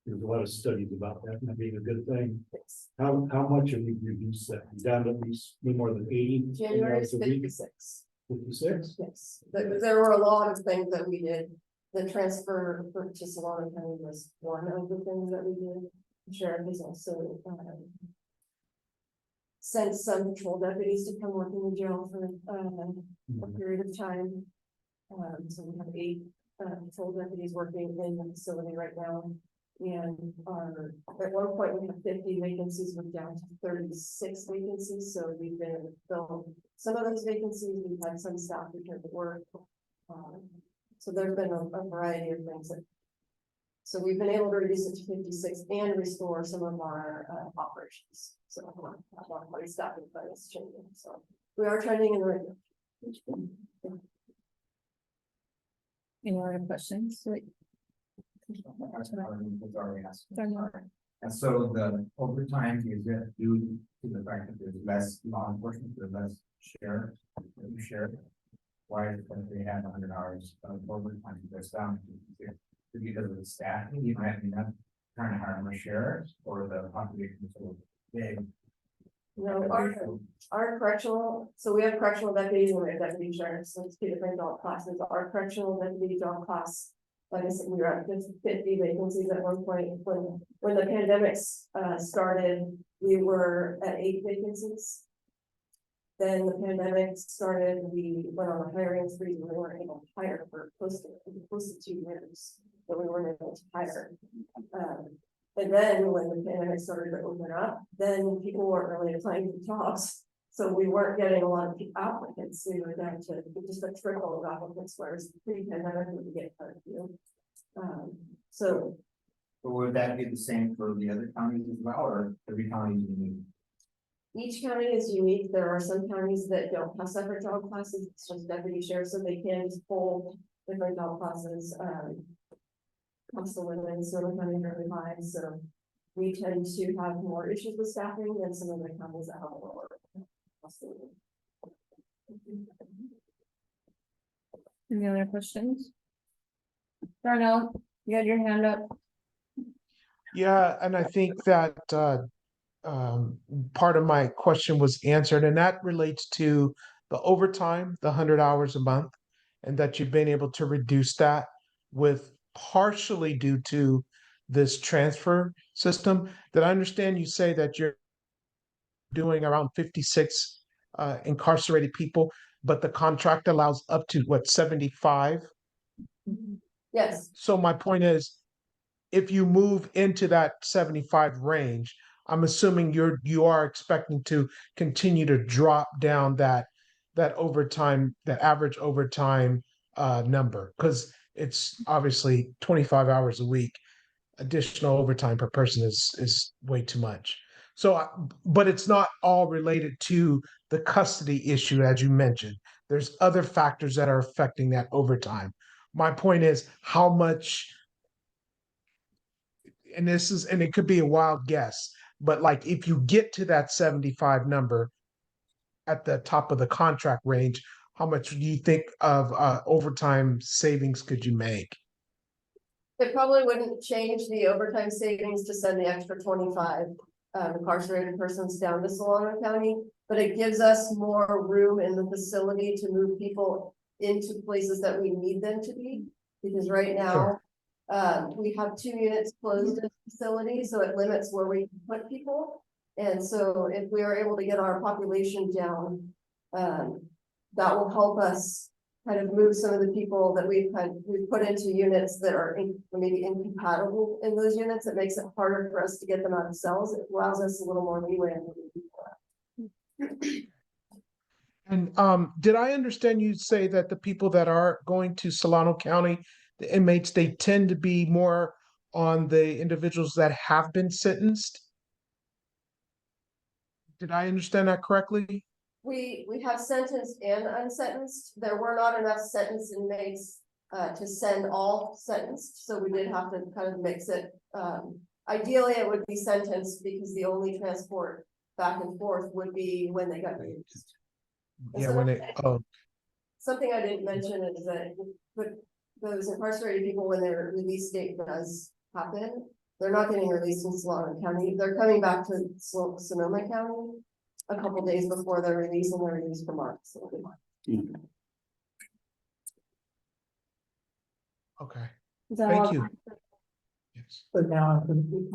There's a lot of studies about that, and that being a good thing. Yes. How much have we reduced that? Down to at least no more than 80 January hours is a week? 56. 56? Yes, there were a lot of things that we did. The transfer to Solano County was one of the things that we did. The Sheriff is also sent some patrol deputies to come work in the jail for a period of time. So we have 8 patrol deputies working in the facility right now. And at one point we had 50 vacancies, we're down to 36 vacancies, so we've been filled some of those vacancies, we've had some staff return to work. So there's been a variety of things so we've been able to reduce it to 56 and restore some of our operations. So our staffing plan is changing, so we are trending in the right direction. Any other questions? Was already asked. Darnell? And so the overtime is it due to the fact that there's less law enforcement, there's less sheriff, why is it that they have 100 hours of overtime that's down to because of the staffing, you might be not trying to hire more sheriffs or the population is so big. No, our correctional, so we have correctional deputies and we have deputy sheriffs, so it's 2 different job classes. Our correctional deputy job class, like I said, we were at 50 vacancies at one point. When the pandemic started, we were at 8 vacancies. Then the pandemic started, we went on a hiring freeze, and we weren't able to hire for close to 2 years, but we weren't able to hire. And then when the pandemic started to open up, then people weren't really applying for jobs. So we weren't getting a lot of applicants. We were down to just a trickle of applicants, whereas pre-pandemic we would get quite a few. So. But would that be the same for the other counties as well, or every county is unique? Each county is unique. There are some counties that don't have separate job classes, it's just deputy sheriff, so they can just pull different job classes. Cost of living, so the county really high, so we tend to have more issues with staffing than some of the counties that have a lower cost of living. Any other questions? Darnell, you had your hand up. Yeah, and I think that part of my question was answered, and that relates to the overtime, the 100 hours a month, and that you've been able to reduce that with partially due to this transfer system. That I understand you say that you're doing around 56 incarcerated people, but the contract allows up to what, 75? Yes, So my point is, if you move into that 75 range, I'm assuming you are expecting to continue to drop down that overtime, that average overtime number, because it's obviously 25 hours a week. Additional overtime per person is way too much. So, but it's not all related to the custody issue, as you mentioned. There's other factors that are affecting that overtime. my point is how much. And it could be a wild guess, but like if you get to that 75 number at the top of the contract range, how much do you think of overtime savings could you make? It probably wouldn't change the overtime savings to send the extra 25 incarcerated persons down to Solano County, but it gives us more room in the facility to move people into places that we need them to be. Because right now, we have 2 units closed in the facility, so it limits where we can put people. And so if we are able to get our population down, that will help us kind of move some of the people that we've put into units that are maybe incompatible in those units. It makes it harder for us to get them out of cells. It allows us a little more leeway in moving people out. And did I understand you say that the people that are going to Solano County, the inmates, they tend to be more on the individuals that have been sentenced? Did I understand that correctly? We have sentenced and unsentenced. There were not enough sentenced inmates to send all sentenced, so we did have to kind of mix it. Ideally, it would be sentenced because the only transport back and forth would be when they got released. Yeah, when they, oh, Something I didn't mention is that with those incarcerated people, when their release date does happen, they're not getting released in Solano County. They're coming back to Sonoma County a couple days before their release, and they're released from our facility. okay, Is that thank all? you. Yes. But now,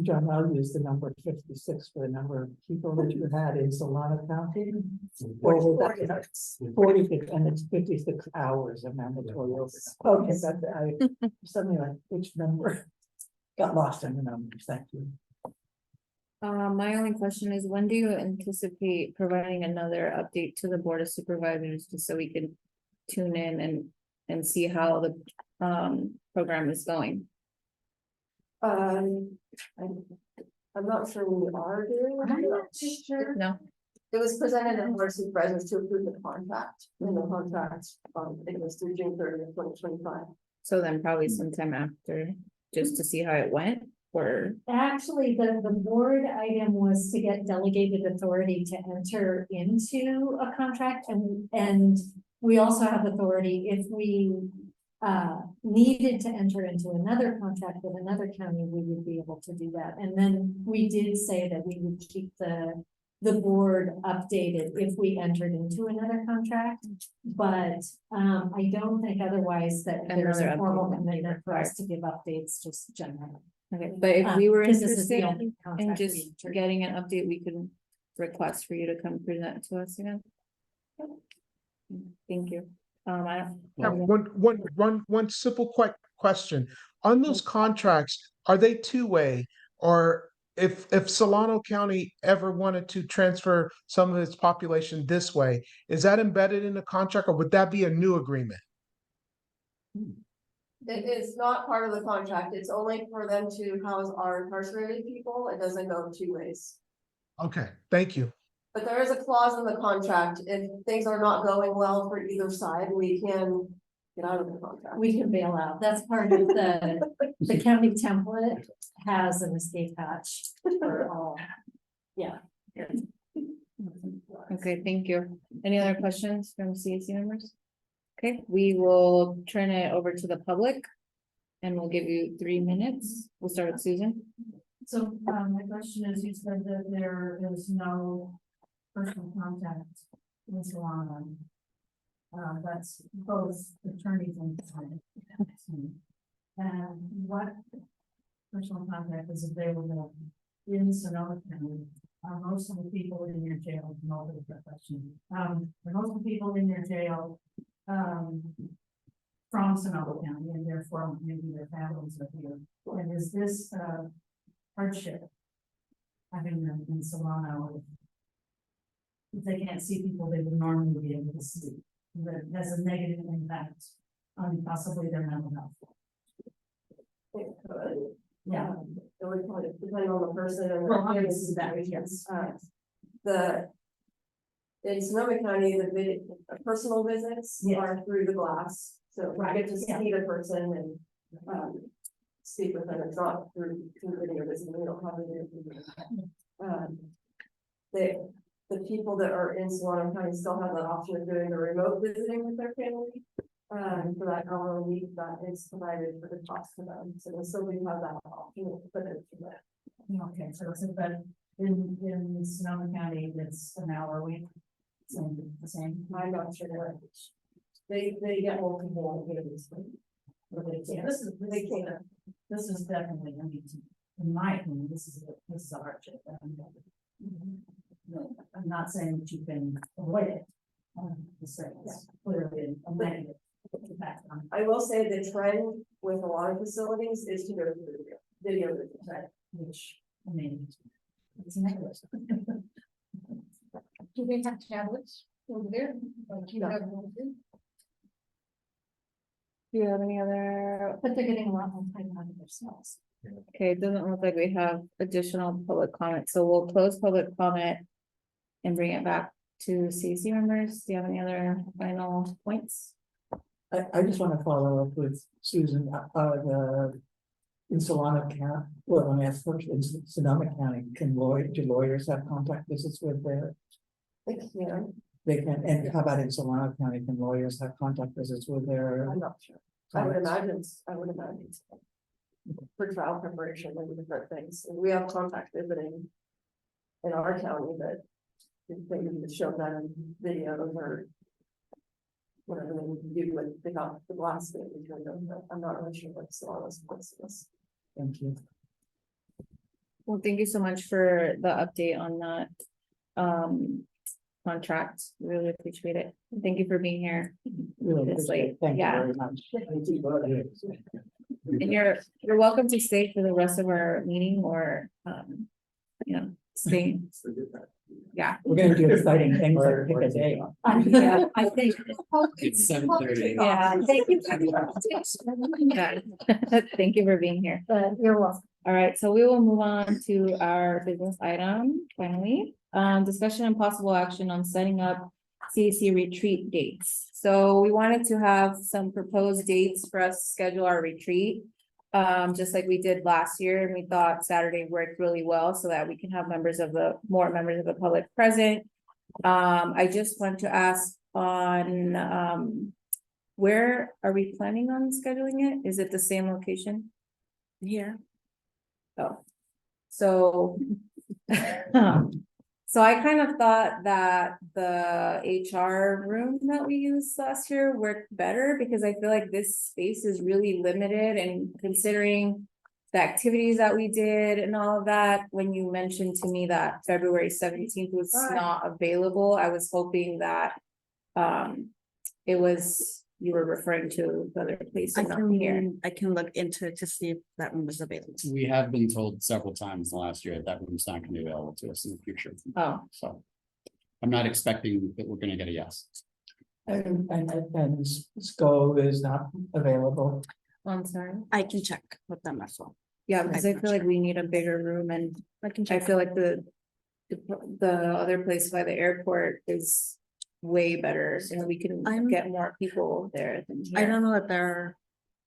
John, I'll use the number 56 for the number of people that you had in Solano County. 40, and it's 56 hours of mandatory overtime. Okay, something like which number? Got lost in the numbers, thank you. My only question is, when do you anticipate providing another update to the Board of Supervisors, just so we can tune in and see how the program is going? I'm not sure we are doing it. I'm not sure. No, It was presented to the Board of Supervisors to approve the contract, and the contract, it was through June 30th, 2025. so then probably sometime after, just to see how it went, or, Actually, the board item was to get delegated authority to enter into a contract, and we also have authority if we needed to enter into another contract with another county, we would be able to do that. And then we did say that we would keep the board updated if we entered into another contract. But I don't think otherwise that there's a Another formal update. commitment for us to give updates just generally. okay, but if we were Because this is the interested only in contract we just entered. getting an update, we could request for you to come present to us again. Thank you. I Yeah, don't. one simple quick question. On those contracts, are they two-way? Or if Solano County ever wanted to transfer some of its population this way, is that embedded in the contract or would that be a new agreement? It is not part of the contract. It's only for them to house our incarcerated people. It doesn't go 2 ways. Okay, thank you. But there is a clause in the contract. If things are not going well for either side, we can get out of the contract. We can bail out. That's part of the county template has an escape hatch for all. Yeah. Okay, thank you. Any other questions from CAC members? Okay, we will turn it over to the public. And we'll give you 3 minutes. We'll start with Susan. So, my question is, you said that there is no personal contact in Solano. That's both attorneys and clients. And what personal contact is available in Sonoma County? Most of the people in your jail, multiple question. Most of the people in your jail, from Sonoma County, and therefore maybe their families are here. And is this hardship having them in Solano? If they can't see people they would normally be able to see, that has a negative impact on possibly their mental health. It could. Yeah. It would probably depend on the person and. Well, obviously that, yes. In Sonoma County, the personal visits Yeah. are through the glass. So I get to see the person and, speak with them, it's not through video visiting, we don't have video. The people that are in Solano County still have that option of doing the remote visiting with their family. For that hour a week, that is provided for the cost to them, so they still do have that option, but it's for that. Okay, so it's but in Sonoma County, it's an hour a week. The same. I'm not sure what. They get multiple videos. Yeah, this is definitely, I mean, in my opinion, this is a hardship. No, I'm not saying that you can avoid it. Just saying it's clearly a negative impact on. I will say the trend with a lot of facilities is to go to video visits. Right, which, I mean, it's negative. Do they have tablets over there? Like you have one too? Do you have any other? But they're getting a lot more time out of themselves. Okay, it doesn't look like we have additional public comment, so we'll close public comment. And bring it back to CC members. Do you have any other final points? I just want to follow up with Susan, in Solano County, well, let me ask first, in Sonoma County, do lawyers have contact visits with their? They can, They can, and how about in Solano County, can lawyers have contact visits with their? I'm not sure. I would imagine so. For trial preparation and different things, and we have contact visiting. In our county, but they need to show that in videos or. Whatever they need to do with the glass thing, but I'm not really sure what Solano's place is. Thank you. Well, thank you so much for the update on that. Contract, really appreciate it. Thank you for being here. Really It's appreciate it. like, Thank you yeah. very much. And you're welcome to stay for the rest of our meeting or, stay. Yeah. We're gonna do exciting things like pick a day. Yeah, I think. It's 7:30. Yeah. Thank you. Yeah. Thank you for being here. You're welcome. All right, so we will move on to our business item, finally. Discussion and possible action on setting up CAC retreat dates. So we wanted to have some proposed dates for us to schedule our retreat. Just like we did last year, and we thought Saturday worked really well so that we can have more members of the public present. I just want to ask on, where are we planning on scheduling it? Is it the same location? Here, Oh, so. So I kind of thought that the HR room that we used last year worked better because I feel like this space is really limited and considering. The activities that we did and all of that, when you mentioned to me that February 17th was not available, I was hoping that. It was, you were referring to the other place I not here. I can look into it to see if that room is available. We have been told several times in the last year that room's not gonna be available to us in the future. Oh, So I'm not expecting that we're gonna get a yes. And SCO is not available. I'm sorry. I can check with them as well. Yeah, because I I'm not feel like sure. we need a bigger room and I can I check. feel like the other place by the airport is way better, and we can I'm- get more people there than I here. don't know if they're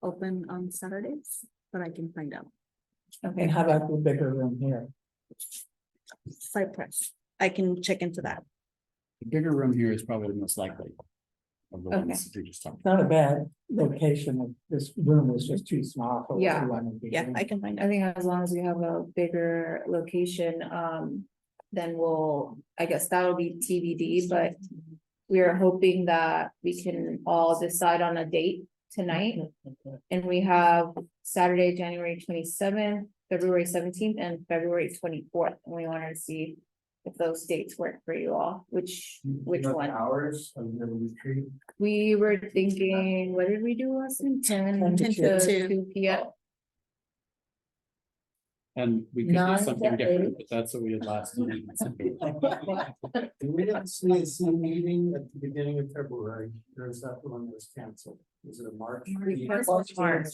open on Saturdays, but I can find out. And Okay, how about the bigger room here? Cypress, I can check into that. The bigger room here is probably the most likely. Of the ones that we just talked. It's not a bad location. This room is just too small for what Yeah. we want to be Yeah, doing. I can find I out. think as long as we have a bigger location, then I guess that'll be TBD, but we are hoping that we can all decide on a date tonight. And we have Saturday, January 27th, February 17th, and February 24th, and we wanted to see if those dates work for you all, which one? Hours of the retreat. We were thinking, what did we do last time? 10 10 to to 2 p.m. And we could do 9 to something 8. different, but that's what we did last time. We didn't see a Zoom meeting at the beginning of February, or is that the one that was canceled? Was it a March? meeting? First was March.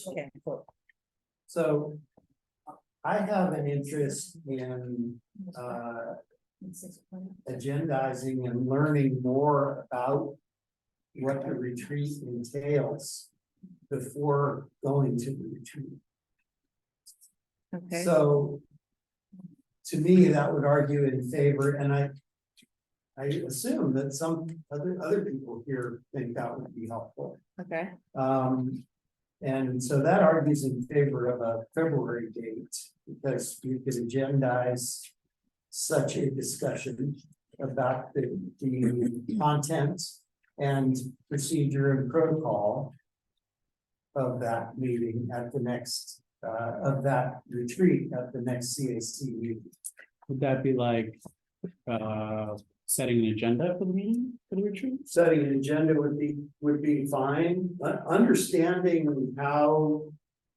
So I have an interest in agendizing and learning more about what the retreat entails. before going to the retreat. Okay, So to me, that would argue in favor, and I assume that some other people here think that would be helpful. okay, And so that argues in favor of a February date, because you could agendize such a discussion about the content and procedure and protocol of that meeting at the next, of that retreat at the next CAC meeting. Would that be like, setting an agenda for the meeting, for the retreat? Setting an agenda would be fine, but understanding how,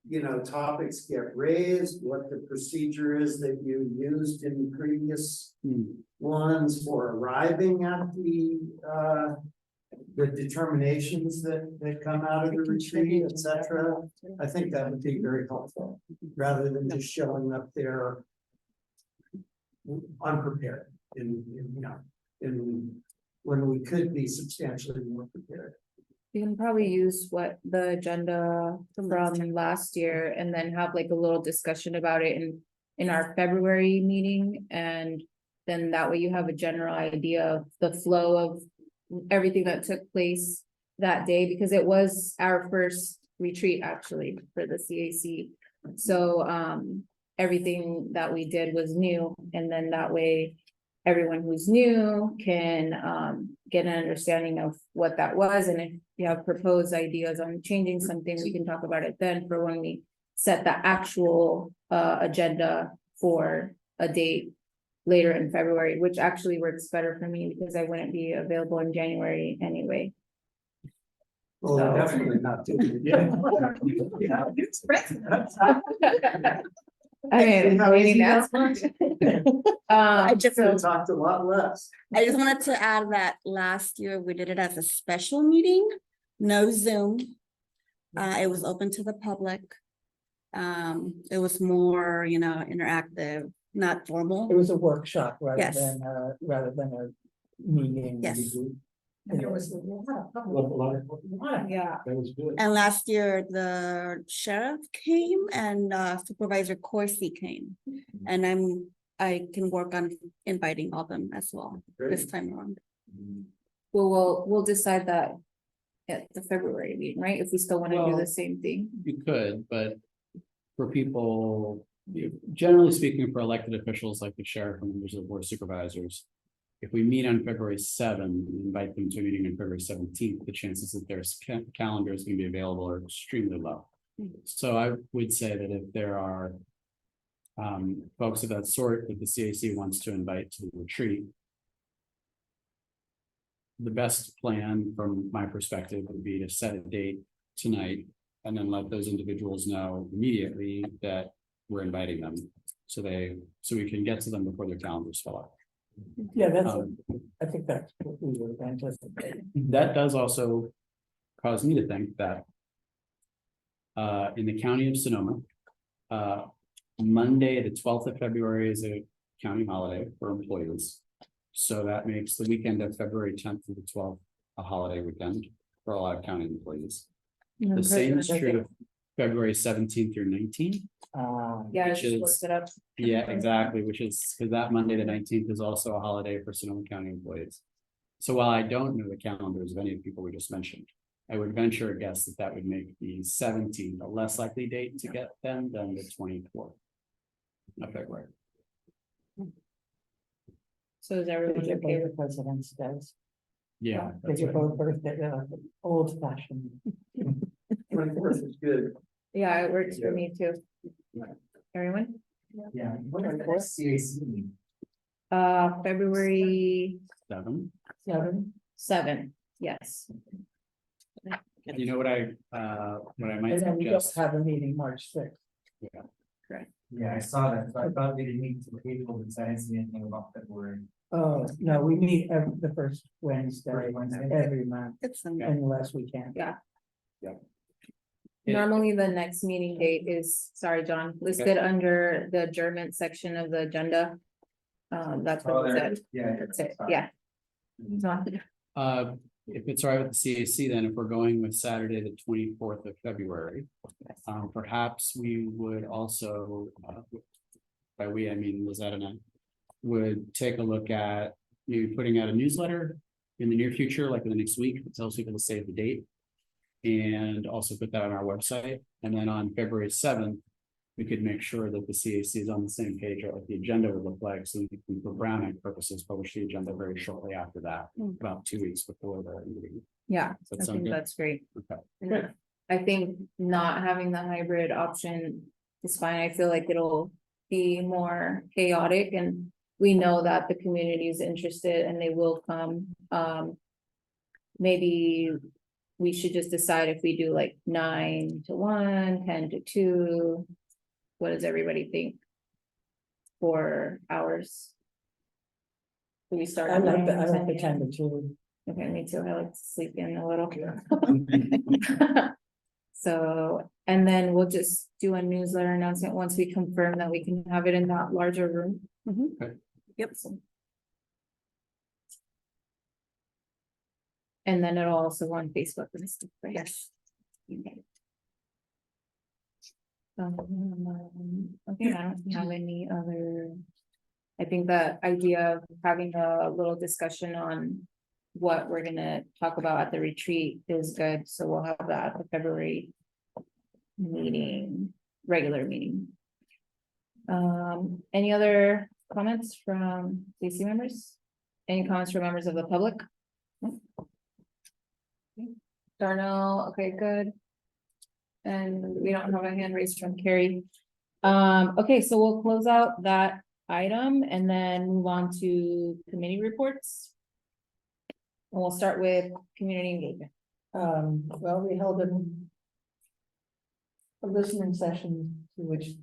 you know, topics get raised, what the procedure is that you used in previous ones for arriving at the determinations that come out of the retreat, et cetera. I think that would be very helpful, rather than just showing up there unprepared when we could be substantially more prepared. you can probably use what the agenda from last year and then have like a little discussion about it in our February meeting. And then that way you have a general idea of the flow of everything that took place that day, because it was our first retreat actually for the CAC. So everything that we did was new, and then that way everyone who's new can get an understanding of what that was. And if you have proposed ideas on changing something, we can talk about it then for when we set the actual agenda for a date later in February, which actually works better for me because I wouldn't be available in January anyway. Well, So- definitely not doing it. I mean, How maybe easy that's. I just, Could have talked a lot less. I just wanted to add that last year we did it as a special meeting, no Zoom. It was open to the public. It was more, interactive, not formal. It was a workshop rather Yes. than, rather than a meeting. Yes. And there was a lot of. Yeah. That was good. And last year, the sheriff came and Supervisor Corsi came. And I can work on inviting all of them as well this time around. We'll decide that at the February meeting, right? If we still want to do Well- the same thing. You could, but for people, generally speaking, for elected officials like the sheriff and members of the board of supervisors, if we meet on February 7th, and invite them to a meeting on February 17th, the chances that their calendar is going to be available are extremely low. So I would say that if there are folks of that sort that the CAC wants to invite to the retreat, the best plan from my perspective would be to set a date tonight and then let those individuals know immediately that we're inviting them. So we can get to them before their calendars fill up. Yeah, that's, Um, I think that's what we were anticipating. That does also cause me to think that in the county of Sonoma, Monday, the 12th of February is a county holiday for employees. So that makes the weekend of February 10th to the 12th a holiday weekend for a lot of county employees. The same is true of February 17th through 19th. Yeah, I which just is- looked it up. Yeah, exactly, which is, because that Monday, the 19th is also a holiday for Sonoma County employees. So while I don't know the calendars of any of the people we just mentioned, I would venture a guess that that would make the 17th a less likely date to get them than the 24th of February. So is everyone They okay with? the President's Days. Yeah. They that's get right. both birthday, old fashioned. 24th is good. Yeah, it works for me too. Everyone? Yeah, what are the CAC meeting? February 7th, yes. You know what I might And then we just suggest, have a meeting March 6th. Yeah, I saw that, so I thought they didn't meet till April, but I didn't see anything about February. Oh, no, we meet the first Wednesday First Wednesday. every month, It's unless we can. Yeah. Yeah. Normally, the next meeting date is, sorry, John, listed under the adjournment section of the agenda. That's Oh, what it there, said. yeah. That's it, sorry. yeah. Not- if it's all right with the CAC, then if we're going with Saturday, the 24th of February, perhaps we would also, by we, I mean Lizette and I, would take a look at maybe putting out a newsletter in the near future, like in the next week, that tells people to save the date. And also put that on our website. And then on February 7th, we could make sure that the CAC is on the same page, or what the agenda would look like. So we can, for Brown Act purposes, publish the agenda very shortly after that, about 2 weeks before the meeting. Yeah, Does that I sound think good? that's great. Okay. And I think not having the hybrid option is fine. I feel like it'll be more chaotic, and we know that the community is interested and they will come. Maybe we should just decide if we do like 9 to 1, 10 to 2. What does everybody think? 4 hours? Do we start? I at like 9, the 10? 10 to 2. Okay, me too. I like to sleep in a little. So, and then we'll just do a newsletter announcement once we confirm that we can have it in that larger room. Okay. Yep. And then it'll also go on Facebook and stuff, right? Yes. Okay. Okay, I don't have any other. I think the idea of having a little discussion on what we're gonna talk about at the retreat is good, so we'll have that at the February meeting, regular meeting. Any other comments from CC members? Any comments from members of the public? Darnell, okay, good. And we don't have a hand raised from Carrie. Okay, so we'll close out that item and then move on to committee reports. And we'll start with community engagement. Well, we held a listening session to which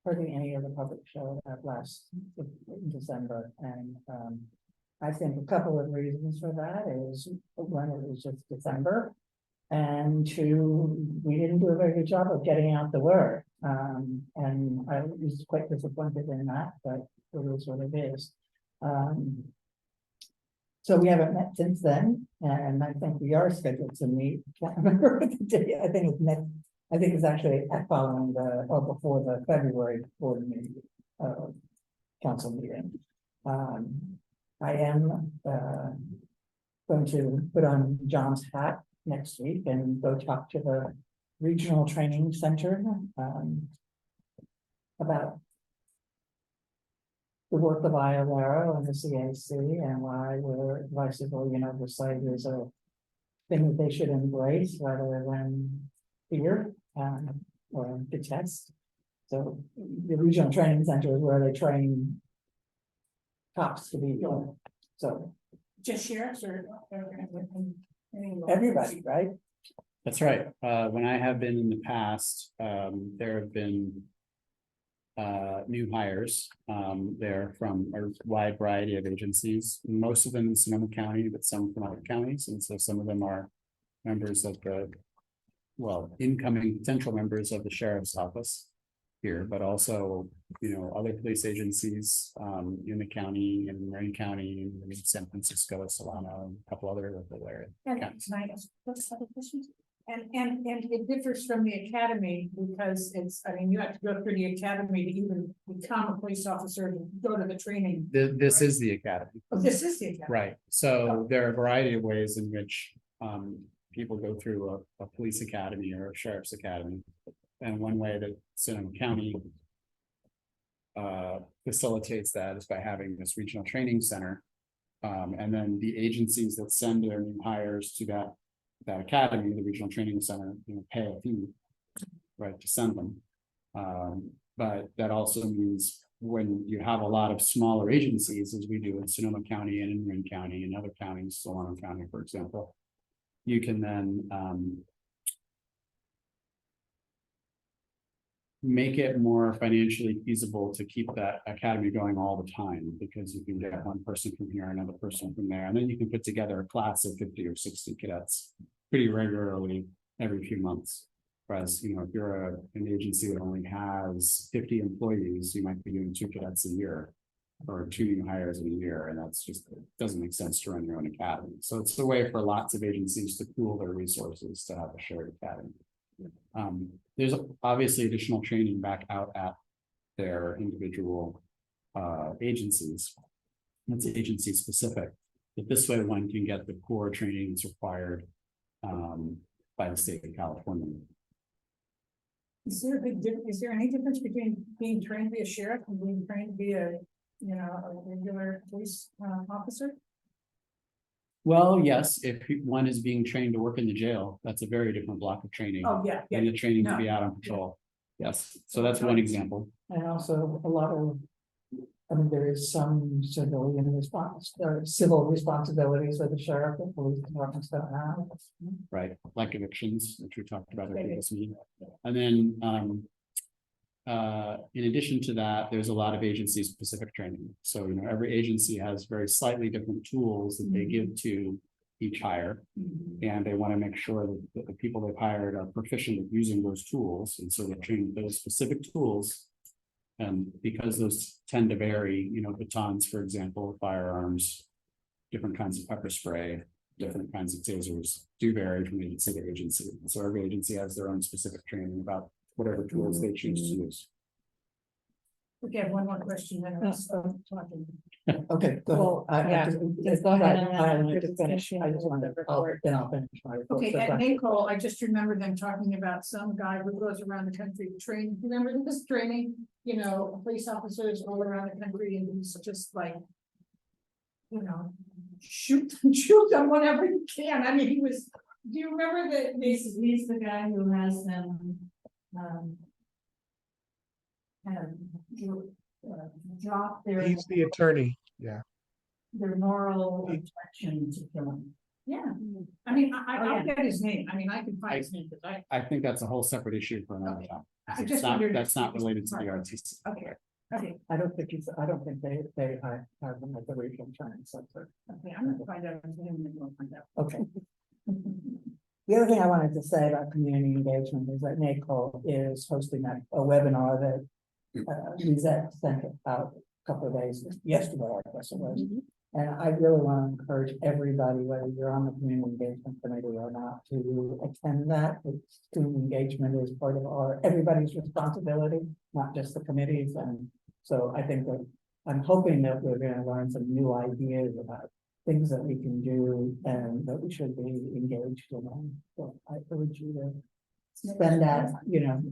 hardly any of the public showed up last in December, and I think a couple of reasons for that is, one, it was just December, and two, we didn't do a very good job of getting out the word. And I was quite disappointed in that, but it is what it is. So we haven't met since then, and I think we are scheduled to meet. Can't remember what the day. I think it's actually following or before the February board meeting, council meeting. I am going to put on John's hat next week and go talk to the regional training center about the work of IOLARO and the CAC and why civilian oversight is a thing that they should embrace rather than fear or detest. So the regional training center is where they train cops to be, so Just sheriffs or everybody, right? That's right. When I have been in the past, there have been new hires. They're from a wide variety of agencies, most of them in Sonoma County, but some from other counties. And so some of them are members of the, well, incoming potential members of the sheriff's office here, but also, other police agencies in the county, in Marin County, in San Francisco, Solano, and a couple other local areas. And it differs from the academy because you have to go through the academy to even become a police officer, to go to the training. This is the academy. Oh, this is the academy. Right, so there are a variety of ways in which people go through a police academy or a sheriff's academy. And one way that Sonoma County facilitates that is by having this regional training center. And then the agencies that send their new hires to that academy, the regional training center, pay a fee, right, to send them. But that also means when you have a lot of smaller agencies, as we do in Sonoma County and in Marin County and other counties, Solano County, for example, you can then make it more financially feasible to keep that academy going all the time, because you can get one person from here, another person from there, and then you can put together a class of 50 or 60 cadets pretty regularly every few months. Whereas, if you're an agency that only has 50 employees, you might be doing 2 cadets a year. or 2 new hires in a year, and that's just, it doesn't make sense to run your own academy. So it's a way for lots of agencies to pool their resources to have a shared academy. There's obviously additional training back out at their individual agencies. It's agency specific, but this way one can get the core training that's required by the state of California. Is there a big is there any difference between being trained to be a sheriff and being trained to be a, you know, a regular police officer? Well, yes, if one is being trained to work in the jail, that's a very different block of training Oh, yeah, yeah. than the training to No. be out on patrol. Yes, so that's one example. And also a lot of, I mean, there is some civilian response, or civil responsibilities that the sheriff and police departments don't have. Right, like evictions, which we talked about at this meeting. And then, in addition to that, there's a lot of agency-specific training. So, you know, every agency has very slightly different tools that they give to each hire. And they want to make sure that the people they've hired are proficient at using those tools, and so they train those specific tools. And because those tend to vary, you know, batons, for example, firearms, different kinds of pepper spray, different kinds of tasers do vary from agency to agency. So every agency has their own specific training about whatever tools they choose to use. Okay, I have one more question, then I'll stop talking. Okay, Well, go ahead. yeah, just go ahead and I then wanted after to finish, I just wanted, then I'll finish my report. Okay, So at go ahead. NACO, I just remember them talking about some guy who goes around the country training, remember this training, you know, police officers all around the country, and he's just like, you know, shoot them whenever you can. I mean, he was, do you remember that? He's the guy who has them, kind of, drop their. He's the attorney, yeah. Their moral attraction to killing. Yeah, I mean, I'll get his name, I mean, I can find his name, because I think that's a whole separate issue for another Okay. time. I It's just not, wondered- that's not related to the RTC. okay, okay, I don't think they have them at the regional training center. okay, I'm gonna find out his name and then we'll find out. Okay. The other thing I wanted to say about community engagement is that NACO is hosting a webinar that Lizette sent out a couple of days, yesterday, I guess it was. And I really want to encourage everybody, whether you're on the community engagement committee or not, to attend that. Student engagement is part of everybody's responsibility, not just the committees. And so I think that I'm hoping that we're going to learn some new ideas about things that we can do and that we should be engaged in. So I urge you to spend that, you know,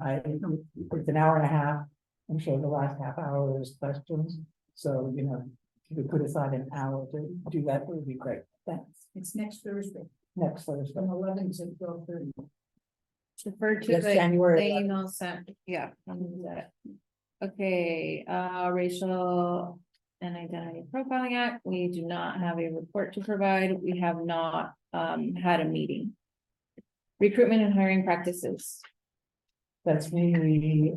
it's an hour and a half. I'm sure the last half hour is questions. So, you know, if we put aside an hour to do that, it would be great. Thanks. It's next Thursday, Next Thursday. from 11 to 12:30. Refer to Yes, the January the 11th. email sent, yeah. I'll do that. Okay, Racial and Identity Profiling Act, we do not have a report to provide, we have not had a meeting. Recruitment and hiring practices. That's me. We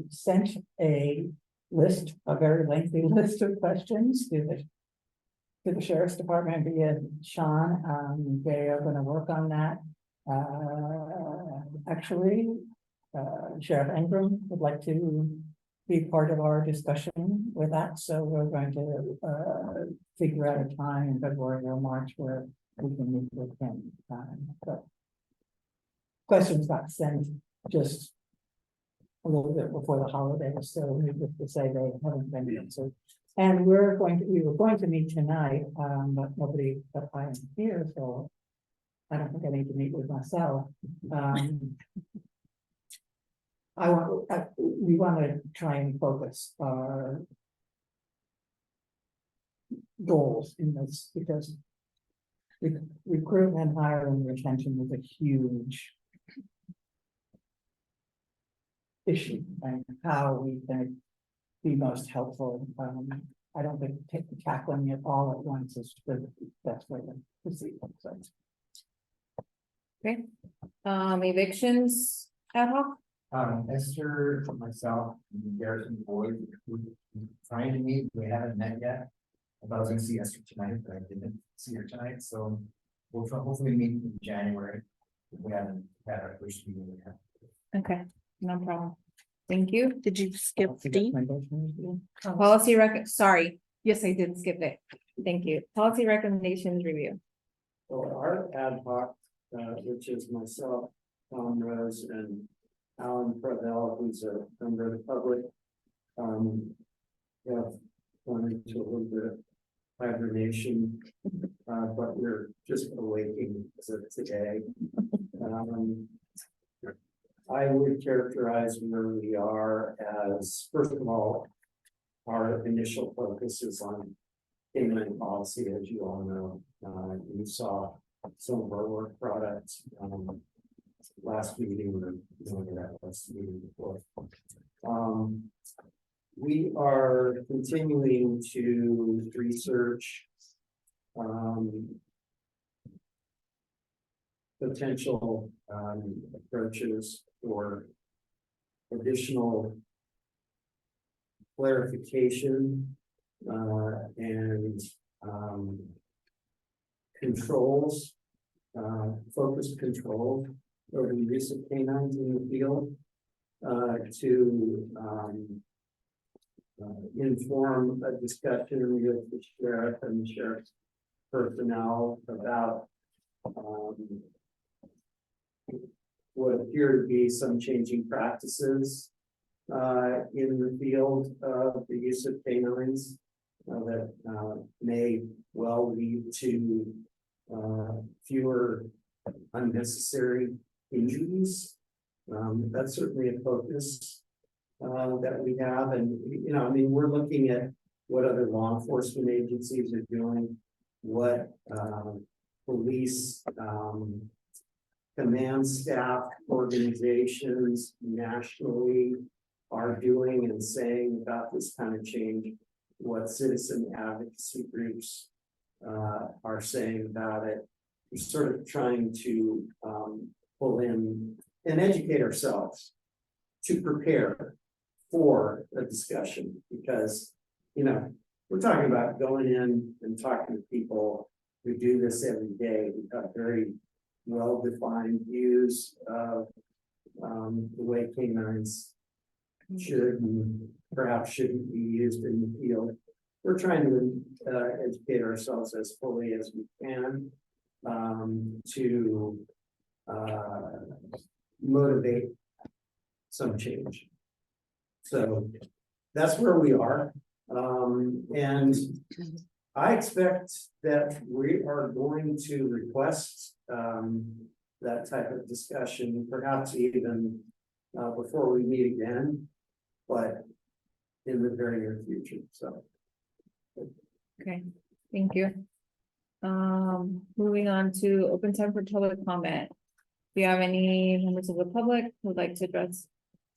sent a list, a very lengthy list of questions to the sheriff's department via Sean. They are gonna work on that. Actually, Sheriff Ingram would like to be part of our discussion with that, so we're going to figure out a time in February or March where we can meet with him. But questions got sent just a little bit before the holidays, so we have to say they haven't been answered. And we were going to meet tonight, but nobody, but I am here, so I don't think I need to meet with myself. We want to try and focus our goals in this, because recruitment, hiring, retention is a huge issue, and how we can be most helpful. I don't think tackling it all at once is the best way to proceed. So, Okay, evictions ad hoc. Esther, myself, and Garrison Boyd, we're trying to meet, we haven't met yet. I thought I was gonna see Esther tonight, but I didn't see her tonight, so we'll hopefully meet in January. We haven't had our first meeting yet. Okay, no problem. Thank you. Did you skip D? Policy sorry, yes, I did skip it. Thank you. Policy recommendations review. Well, our ad hoc, which is myself, Tom Rose, and Alan Prevel, who's a member of the public. Have gone into a little bit of hibernation, but we're just awaking as of today. I would characterize where we are as, first of all, our initial focus is on payment policy, as you all know. You saw some of our work products, last meeting or that last meeting before. We are continuing to research potential approaches for additional clarification and controls, focused control over the use of canines in the field to inform a discussion with the sheriff and the sheriff's personnel about what appear to be some changing practices in the field of the use of canines that may well lead to fewer unnecessary injuries. That's certainly a focus that we have, and I mean, we're looking at what other law enforcement agencies are doing, what police command staff organizations nationally are doing and saying about this kind of change, what citizen advocacy groups are saying about it. We're sort of trying to pull in and educate ourselves to prepare for a discussion, because we're talking about going in and talking to people who do this every day, who have very well-defined views of the way canines should and perhaps shouldn't be used in the field. We're trying to educate ourselves as fully as we can to motivate some change. So that's where we are. And I expect that we are going to request that type of discussion, perhaps even before we meet again, but in the very near future. So. Okay, thank you. Moving on to open time for public comment. Do you have any members of the public who would like to address?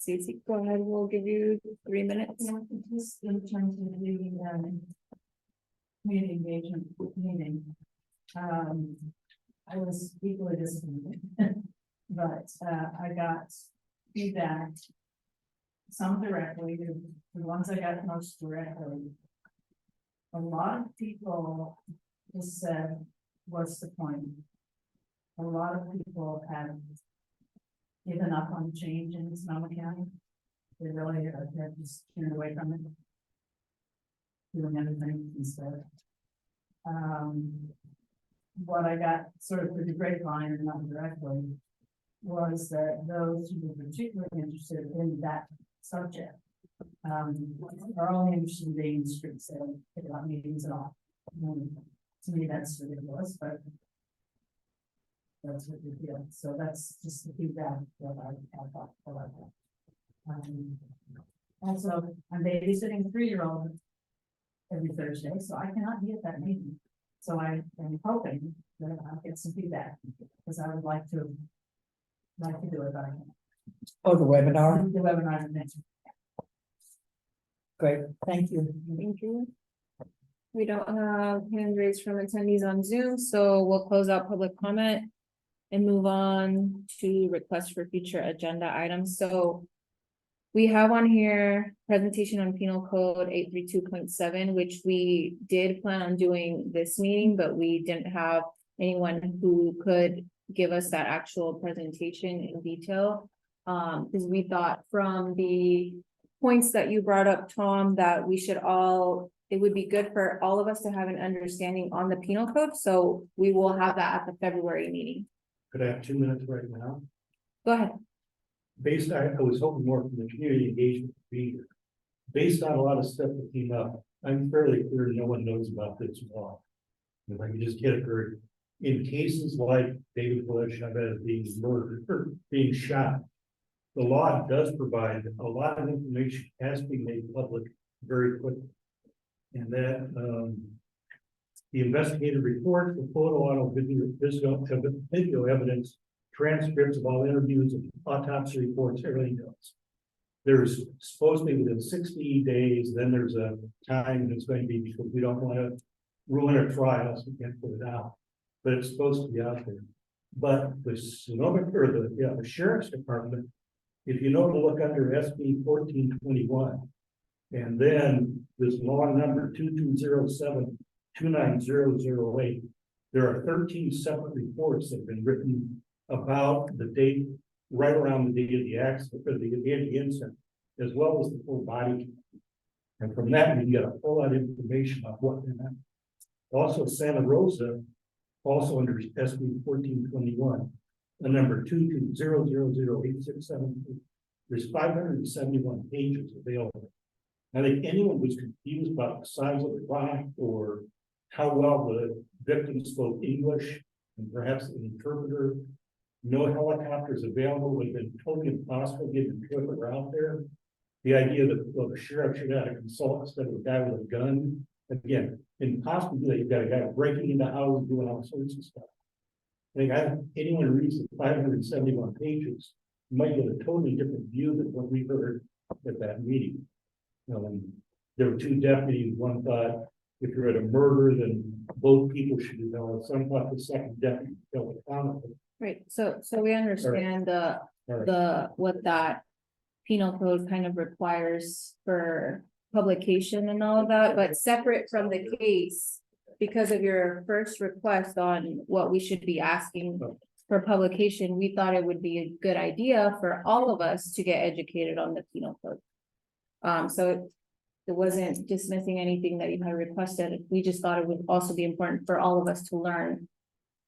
Cece, go ahead, we'll give you 3 minutes. Just in terms of the community engagement meeting. I was equally disappointed, but I got feedback, some directly, the ones I got most directly. A lot of people just said, what's the point? A lot of people have given up on change in Sonoma County. They really have just turned away from it. Doing everything instead. What I got sort of through the grapevine and not directly was that those who were particularly interested in that subject are only interested in being in the streets, they don't care about meetings at all. To me, that's ridiculous, but that's what we feel. So that's just the feedback that I have about that. Also, I'm babysitting a 3-year-old every Thursday, so I cannot be at that meeting. So I am hoping that I'll get some feedback, because I would like to do it, but I can't. Oh, the webinar, The webinar next. great, thank you. Thank you. We don't have hand raised from attendees on Zoom, so we'll close out public comment and move on to requests for future agenda items. So we have on here presentation on penal code 832.7, which we did plan on doing this meeting, but we didn't have anyone who could give us that actual presentation in detail. Because we thought from the points that you brought up, Tom, that we should all, it would be good for all of us to have an understanding on the penal code, so we will have that at the February meeting. Could I have 2 minutes right now? Go ahead. I was hoping more from the community engagement to be here. Based on a lot of stuff that came up, I'm fairly clear no one knows about this law. If I can just get it heard, in cases like David Bush, I bet being murdered or being shot. The law does provide a lot of information has to be made public very quickly. And that, the investigative report, the photo, audio, video evidence, transcripts of all interviews, autopsy reports, everything else. There's supposed to be within 60 days, then there's a time that's going to be, because we don't want to ruin a trial, so we can't put it out. But it's supposed to be out there. But the Sonoma, or the sheriff's department, if you know to look under SB 1421, and then this law number 2207-29008, there are 13 separate reports that have been written about the date, right around the date of the accident, or the date of the incident, as well as the full body. And from that, you get a whole lot of information about what happened. Also, Santa Rosa, also under SB 1421, the number 220008672. There's 571 pages available. I think anyone who's confused about the size of the crime or how well the victim spoke English and perhaps an interpreter, no helicopters available, would have been totally impossible to get an interpreter out there. The idea that, well, the sheriff should have a consultant instead of a guy with a gun, again, impossible to do that. You've got a guy breaking into houses, doing all sorts of stuff. I think anyone who reads the 571 pages might get a totally different view than what we heard at that meeting. There were two deputies. One thought if you're at a murder, then both people should be held. Some thought the second deputy felt accountable. Right, so we understand what that penal code kind of requires for publication and all of that, but separate from the case. Because of your first request on what we should be asking for publication, we thought it would be a good idea for all of us to get educated on the penal code. So it wasn't dismissing anything that you had requested. We just thought it would also be important for all of us to learn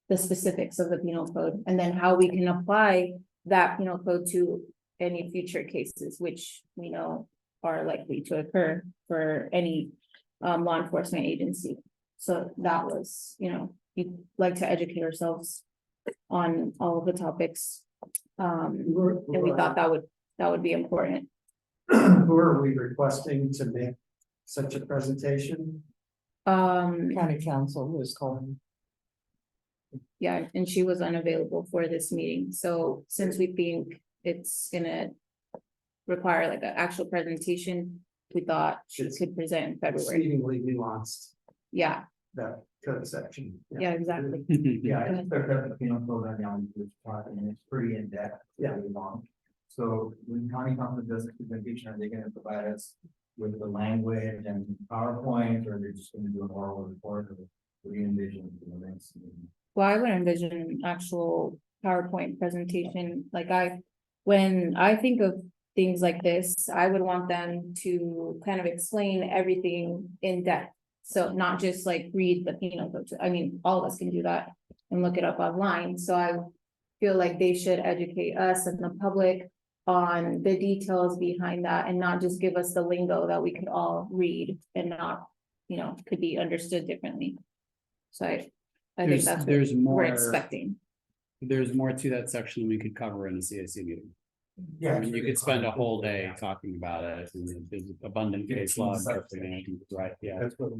the specifics of the penal code and then how we can apply that penal code to any future cases, which we know are likely to occur for any law enforcement agency. So that was, we'd like to educate ourselves on all of the topics. And we thought that would be important. Who are we requesting to make such a presentation? County council was calling. Yeah, and she was unavailable for this meeting. So since we think it's gonna require like an actual presentation, we thought she could present in February. Exceedingly nuanced, Yeah, that code section. yeah, exactly. Yeah, I just looked up the penal code right now, and it's pretty in depth, really long. So when county council does this presentation, are they gonna provide us with the language and PowerPoint, or they're just gonna do an oral report, or what do you envision for the next meeting? Well, I would envision an actual PowerPoint presentation, when I think of things like this, I would want them to kind of explain everything in depth. So not just like read the penal code. I mean, all of us can do that and look it up online. So I feel like they should educate us and the public on the details behind that and not just give us the lingo that we could all read and not, could be understood differently. So I think that's what we're expecting. There's more to that section we could cover in a CAC meeting. Yeah. I mean, you could spend a whole day talking about it, and there's abundant case law and everything, right, yeah. That's what.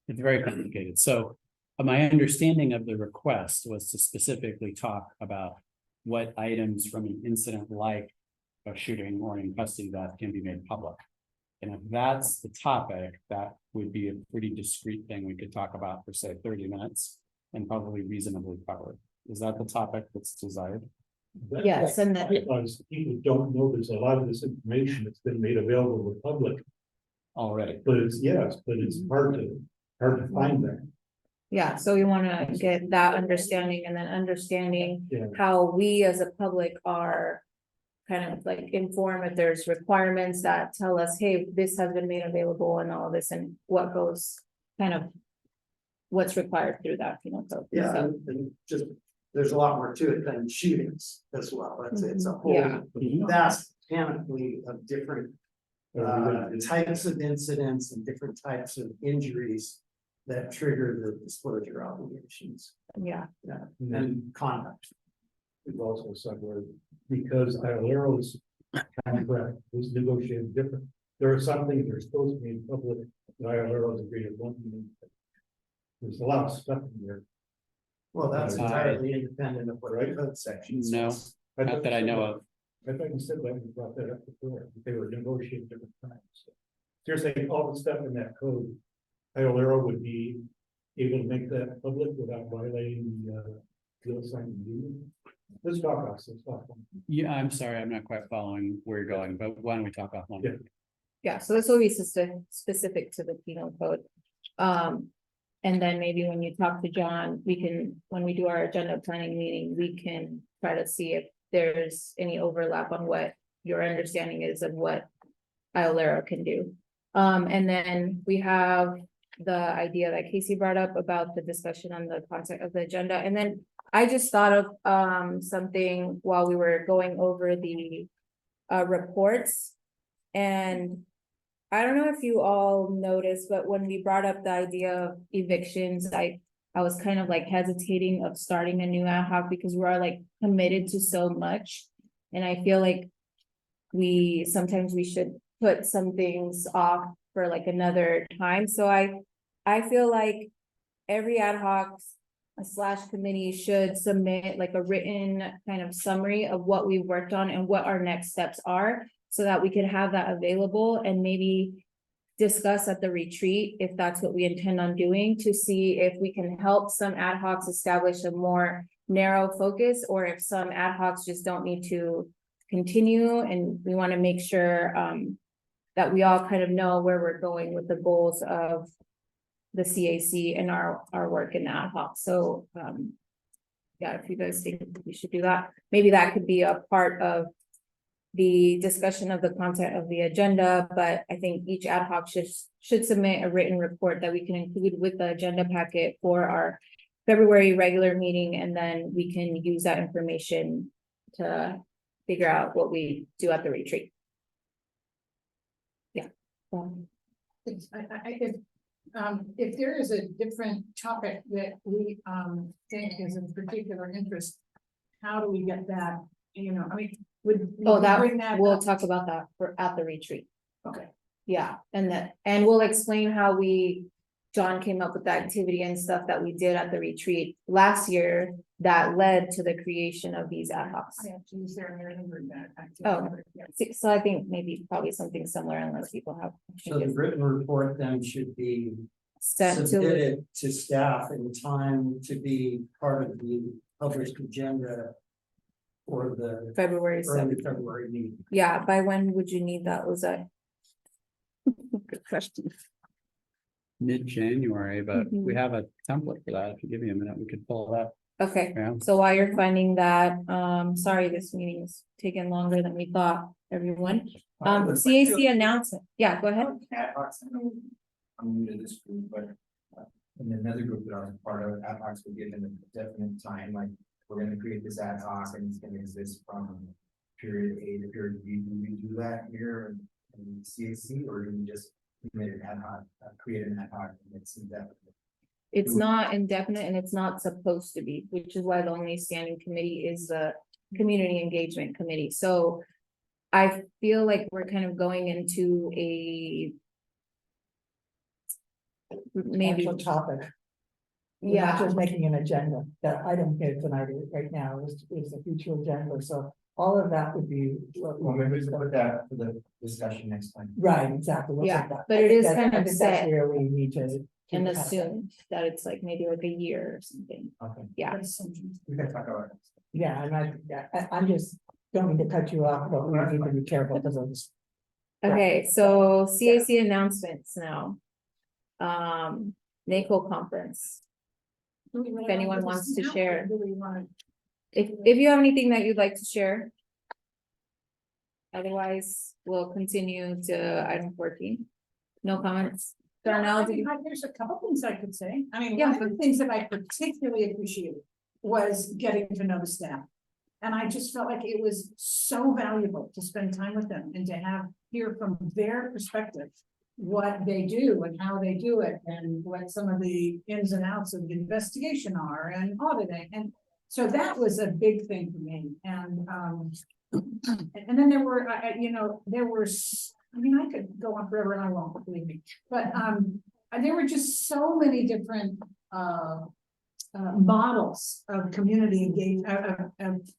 It's very complicated. So my understanding of the request was to specifically talk about what items from an incident like a shooting or in custody that can be made public. And if that's the topic, that would be a pretty discrete thing we could talk about for say 30 minutes and probably reasonably cover. Is that the topic that's desired? Yes, and that, Because people don't know there's a lot of this information that's been made available to the public Already. but it's hard to find that. yeah, so we wanna get that understanding and then understanding Yeah. how we as a public are kind of like inform if there's requirements that tell us, hey, this has been made available and all this and what goes kind of. What's required through that, you know, so. Yeah, and just, there's a lot more to it than shootings as well. It's a Yeah. whole vast panoply of different types of incidents and different types of injuries that trigger the disclosure obligations Yeah, and conduct. We've also said where, because Iolero's contract was negotiated different. There are some things that are supposed to be in public, and Iolero's agreed to one. There's a lot of stuff in there. Well, that's entirely independent of what the code section No. says. Not that I know of. I thought you said that, you brought that up before, that they were negotiating different times. So you're saying all the stuff in that code, Iolero would be able to make that public without violating the deal signing agreement? Let's talk about this, let's talk. Yeah, I'm sorry, I'm not quite following where you're going, but why don't we talk offline? Yeah. yeah, so this will be specific to the penal code. And then maybe when you talk to John, we can, when we do our agenda planning meeting, we can try to see if there's any overlap on what your understanding is of what Iolero can do. And then we have the idea that Casey brought up about the discussion on the content of the agenda. And then I just thought of something while we were going over the reports. And I don't know if you all noticed, but when we brought up the idea of evictions, I was kind of like hesitating of starting a new ad hoc because we are like committed to so much. And I feel like sometimes we should put some things off for like another time. So I feel like every ad hoc / committee should submit like a written kind of summary of what we worked on and what our next steps are, so that we could have that available and maybe discuss at the retreat if that's what we intend on doing, to see if we can help some ad hocs establish a more narrow focus, or if some ad hocs just don't need to continue, and we want to make sure that we all kind of know where we're going with the goals of the CAC and our work in the ad hoc. So yeah, if you guys think we should do that, maybe that could be a part of the discussion of the content of the agenda, but I think each ad hoc should submit a written report that we can include with the agenda packet for our February regular meeting, and then we can use that information to figure out what we do at the retreat. Yeah. If there is a different topic that we think is of particular interest, how do we get that, you know, I mean, would. Oh, bring that we'll up? talk about that at the retreat. Okay. Yeah, and we'll explain how John came up with the activity and stuff that we did at the retreat last year that led to the creation of these ad hocs. I actually was there and I remembered that. Oh. Yeah. So I think maybe probably something similar, unless people have. So the written report then should be Sent to, submitted to staff in time to be part of the published agenda for the February early 7th. February meeting. Yeah, by when would you need that? Was that? Good question. Mid-January, but we Mhm. have a template for that. If you give me a minute, we could pull it up. Okay, Yeah. so while you're finding that, sorry, this meeting's taken longer than we thought, everyone. CAC announcement. Yeah, go ahead. Ad hocs, I'm new to this group, but in another group that I was part of, ad hocs were given a definite time, like, we're gonna create this ad hoc and it's gonna exist from period A to period B. Do we do that here in CAC, or do we just create an ad hoc, and it's indefinite? It's not indefinite and it's not supposed to be, which is why the only standing committee is the community engagement committee. So I feel like we're kind of going into a maybe, Actual topic. We're not yeah, just making an agenda. That item here tonight, right now, is the future agenda, so all of that would be. Well, maybe we can put that for the discussion next time. Right, exactly. We'll Yeah, take that. but it is I kind of think that's set where we need to. and have that. assume that it's like maybe like a year or something. Okay, Yeah, we can talk about it. Yeah, and I'm just don't mean to cut you off, but we need to be careful because of this. okay, so CAC announcements now. NACO conference. If anyone wants to share. Do we want If you have anything that you'd like to share. Otherwise, we'll continue to item 14. No comments. Well, Darnell, I do mean, you? there's a couple things I could say. I mean, Yeah. one of the things that I particularly appreciated was getting to know the staff. And I just felt like it was so valuable to spend time with them and to hear from their perspective what they do and how they do it and what some of the ins and outs of the investigation are and auditing. And so that was a big thing for me. And then there were, I mean, I could go on forever and I won't, believe me. But there were just so many different models of community engagement,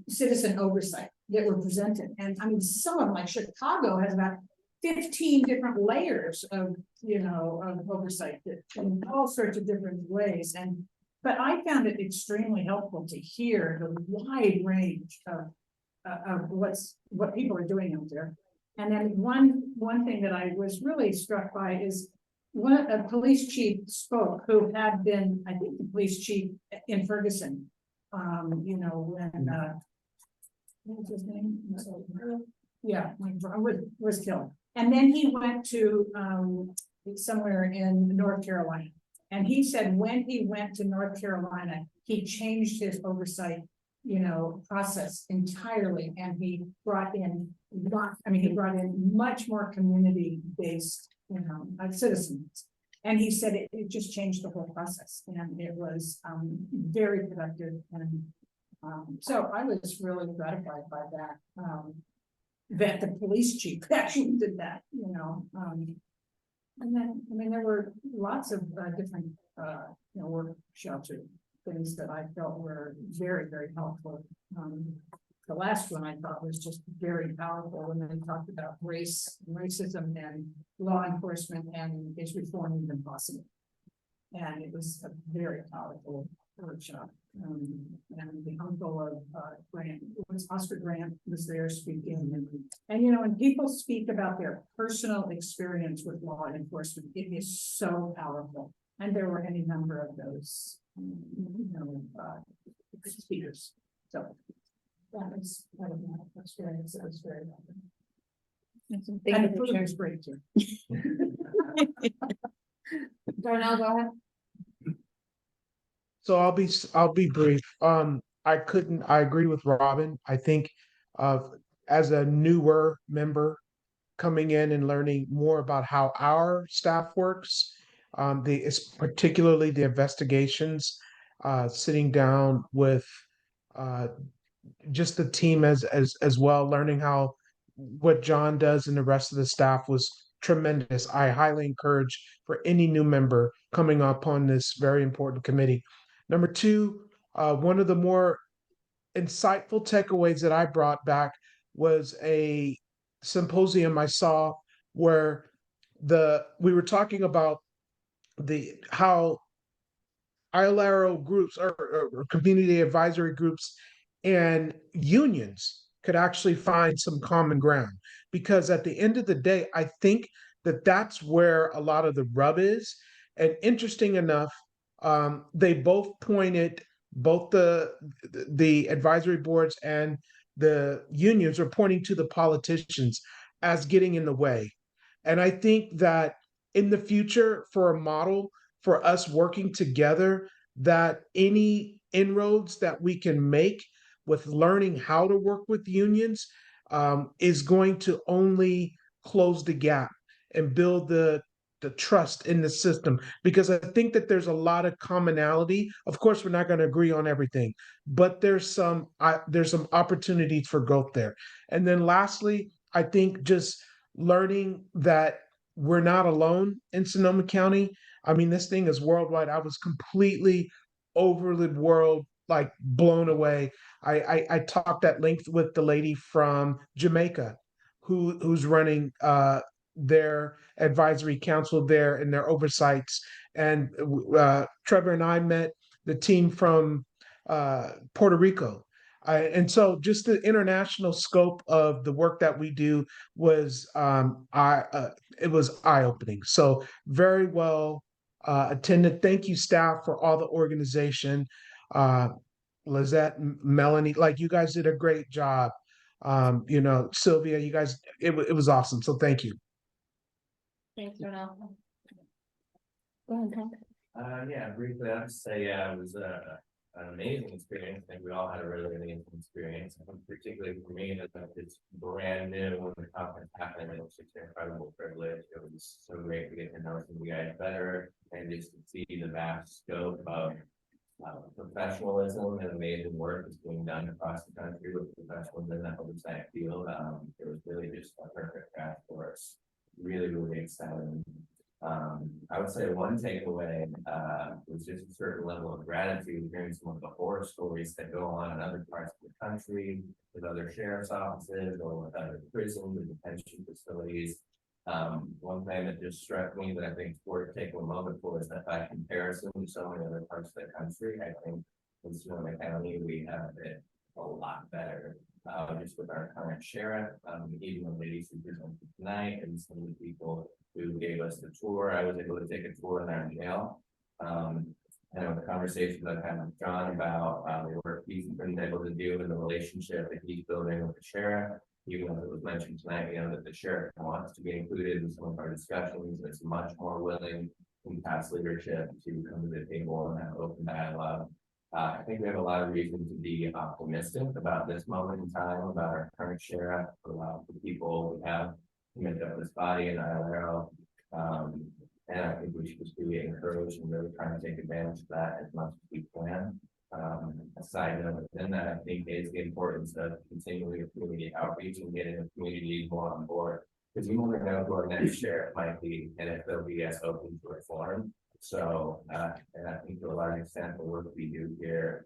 citizen oversight that were presented. And I mean, some of them, like Chicago has about 15 different layers of oversight that in all sorts of different ways. But I found it extremely helpful to hear the wide range of what people are doing out there. And then one thing that I was really struck by is a police chief spoke who had been, I think, the police chief in Ferguson. When what was his name? Yeah, was killed. And then he went to somewhere in North Carolina. And he said when he went to North Carolina, he changed his oversight, process entirely. And he brought in much more community-based, citizens. And he said it just changed the whole process. And it was very productive. And so I was really gratified by that. That the police chief actually did that, and then, I mean, there were lots of different, workshops or things that I felt were very, very helpful. The last one I thought was just very powerful when they talked about racism and law enforcement and is reform even possible. And it was a very powerful workshop. And the uncle of Grant, it was Oscar Grant, was there speaking. And when people speak about their personal experience with law enforcement, it is so powerful. And there were any number of those, speakers. So that was my experience. It was very helpful. And the food was great too. Darnell, go ahead. So I'll be brief. I agree with Robin. I think as a newer member coming in and learning more about how our staff works, particularly the investigations, sitting down with just the team as well, learning how what John does and the rest of the staff was tremendous. I highly encourage for any new member coming upon this very important committee. Number two, one of the more insightful takeaways that I brought back was a symposium I saw where we were talking about how ILRO groups or community advisory groups and unions could actually find some common ground. Because at the end of the day, I think that's where a lot of the rub is. And interesting enough, they both pointed, both the advisory boards and the unions are pointing to the politicians as getting in the way. And I think that in the future, for a model for us working together, that any inroads that we can make with learning how to work with unions is going to only close the gap and build the trust in the system, because I think that there's a lot of commonality. Of course, we're not going to agree on everything, but there's some opportunities for growth there. And then lastly, I think just learning that we're not alone in Sonoma County. I mean, this thing is worldwide. I was completely over the world, like blown away. I talked at length with the lady from Jamaica who's running their advisory council there and their oversights. And Trevor and I met the team from Puerto Rico. And so just the international scope of the work that we do was it was eye-opening. So very well attended. Thank you, staff, for all the organization. Lizette, Melanie, like you guys did a great job You know, Sylvia, you guys, it was awesome. So thank you. Thanks, Darnell. Go ahead, Tom. Yeah, briefly, I'd say, yeah, it was an amazing experience. I think we all had a really amazing experience. I think particularly for me, that it's brand new when the conference happened. It was just an incredible privilege. It was so great to get to know some of you guys better and just to see the vast scope of professionalism and amazing work that's being done across the country with professionals in that oversight field. It was really just a perfect crash course. Really, really exciting. I would say one takeaway was just a certain level of gratitude hearing some of the horror stories that go on in other parts of the country with other sheriff's offices or with other prisons and detention facilities. One thing that just struck me that I think is worth taking a moment for is that by comparison to so many other parts of the country, I think in Sonoma County, we have it a lot better. Just with our current sheriff, even the ladies who presented tonight and some of the people who gave us the tour. I was able to take a tour in our jail. And with the conversations I've had with John about the work he's been able to do and the relationship that he's building with the sheriff, even as it was mentioned tonight, you know, that the sheriff wants to be included in some of our discussions, is much more willing in past leadership to come to the table and have open dialogue. I think we have a lot of reason to be optimistic about this moment in time, about our current sheriff, about the people we have commit up this body and ILRO. And I think we should just be encouraged and really trying to take advantage of that as much as we can. A side note within that, I think is the importance of continuing community outreach and getting the community more on board. Because you never know who our next sheriff might be and if they'll be as open to reform. So, and I think to a large extent, the work we do here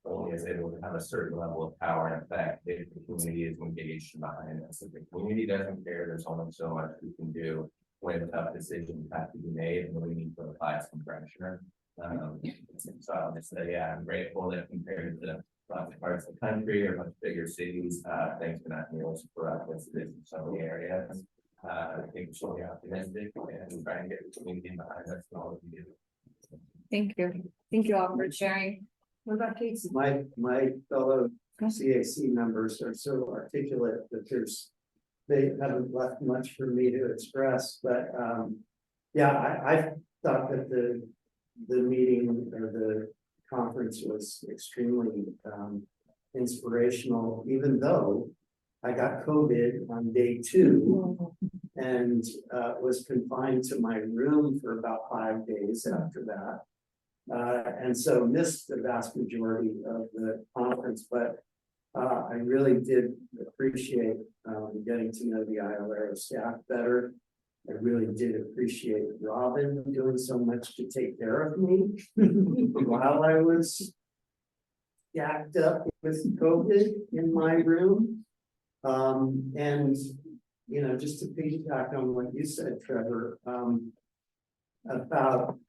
only is able to have a certain level of power and effect if the community is engaged behind us. If the community doesn't care, there's only so much we can do when tough decisions have to be made and we need to apply some pressure. So I'll just say, yeah, I'm grateful that compared to lots of parts of the country or much bigger cities, thanks for not being able to provide this in so many areas. I think we should be optimistic and try and get the community behind us and all we do. Thank you. Thank you all for sharing. What about Casey? My fellow CAC members are so articulate that they haven't left much for me to express, but yeah, I thought that the meeting or the conference was extremely inspirational, even though I got COVID on day 2 and was confined to my room for about 5 days after that. And so missed the vast majority of the conference, but I really did appreciate getting to know the ILRO staff better. I really did appreciate Robin doing so much to take care of me while I was jacked up with COVID in my room. And, you know, just to piggyback on what you said, Trevor, about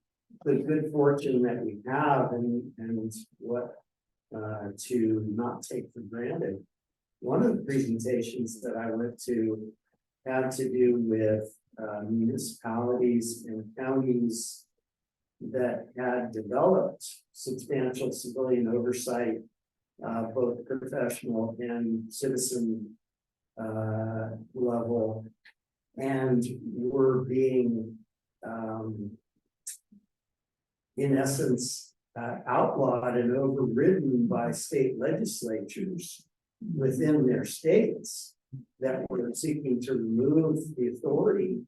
the good fortune that we have and what to not take for granted. One of the presentations that I went to had to do with municipalities and counties that had developed substantial civilian oversight, both professional and citizen level, and were being in essence outlawed and overridden by state legislatures within their states that were seeking to remove the authority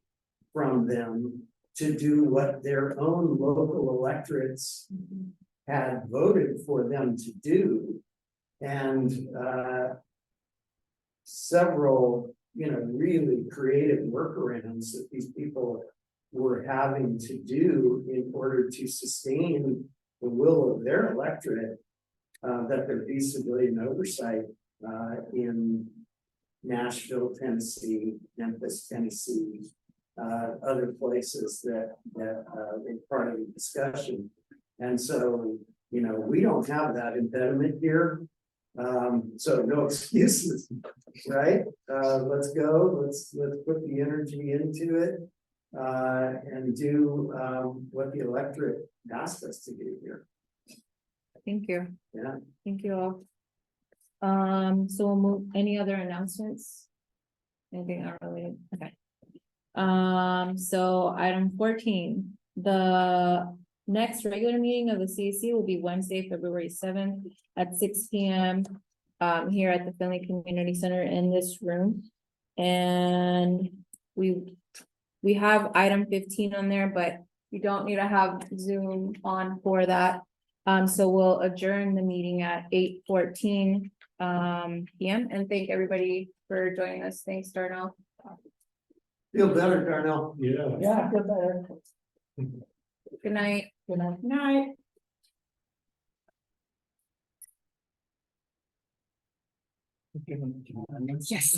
from them to do what their own local electorates had voted for them to do. And several, you know, really creative workarounds that these people were having to do in order to sustain the will of their electorate, that there be civilian oversight in Nashville, Tennessee, Memphis, Tennessee, other places that were part of the discussion. And so, you know, we don't have that impediment here. So no excuses, right? Let's go, let's put the energy into it and do what the electorate asked us to do here. Thank you. Yeah. Thank you all. So we'll move, any other announcements? Anything unrelated, okay. So item 14, the next regular meeting of the CAC will be Wednesday, February 7th at 6 p.m. Here at the Finley Community Center in this room. And we have item 15 on there, but you don't need to have Zoom on for that. So we'll adjourn the meeting at 8:14 p.m. and thank everybody for joining us. Thanks, Darnell. Feel better, Darnell. Yeah. Yeah, I feel better. Good night. Good night. Night. Yes.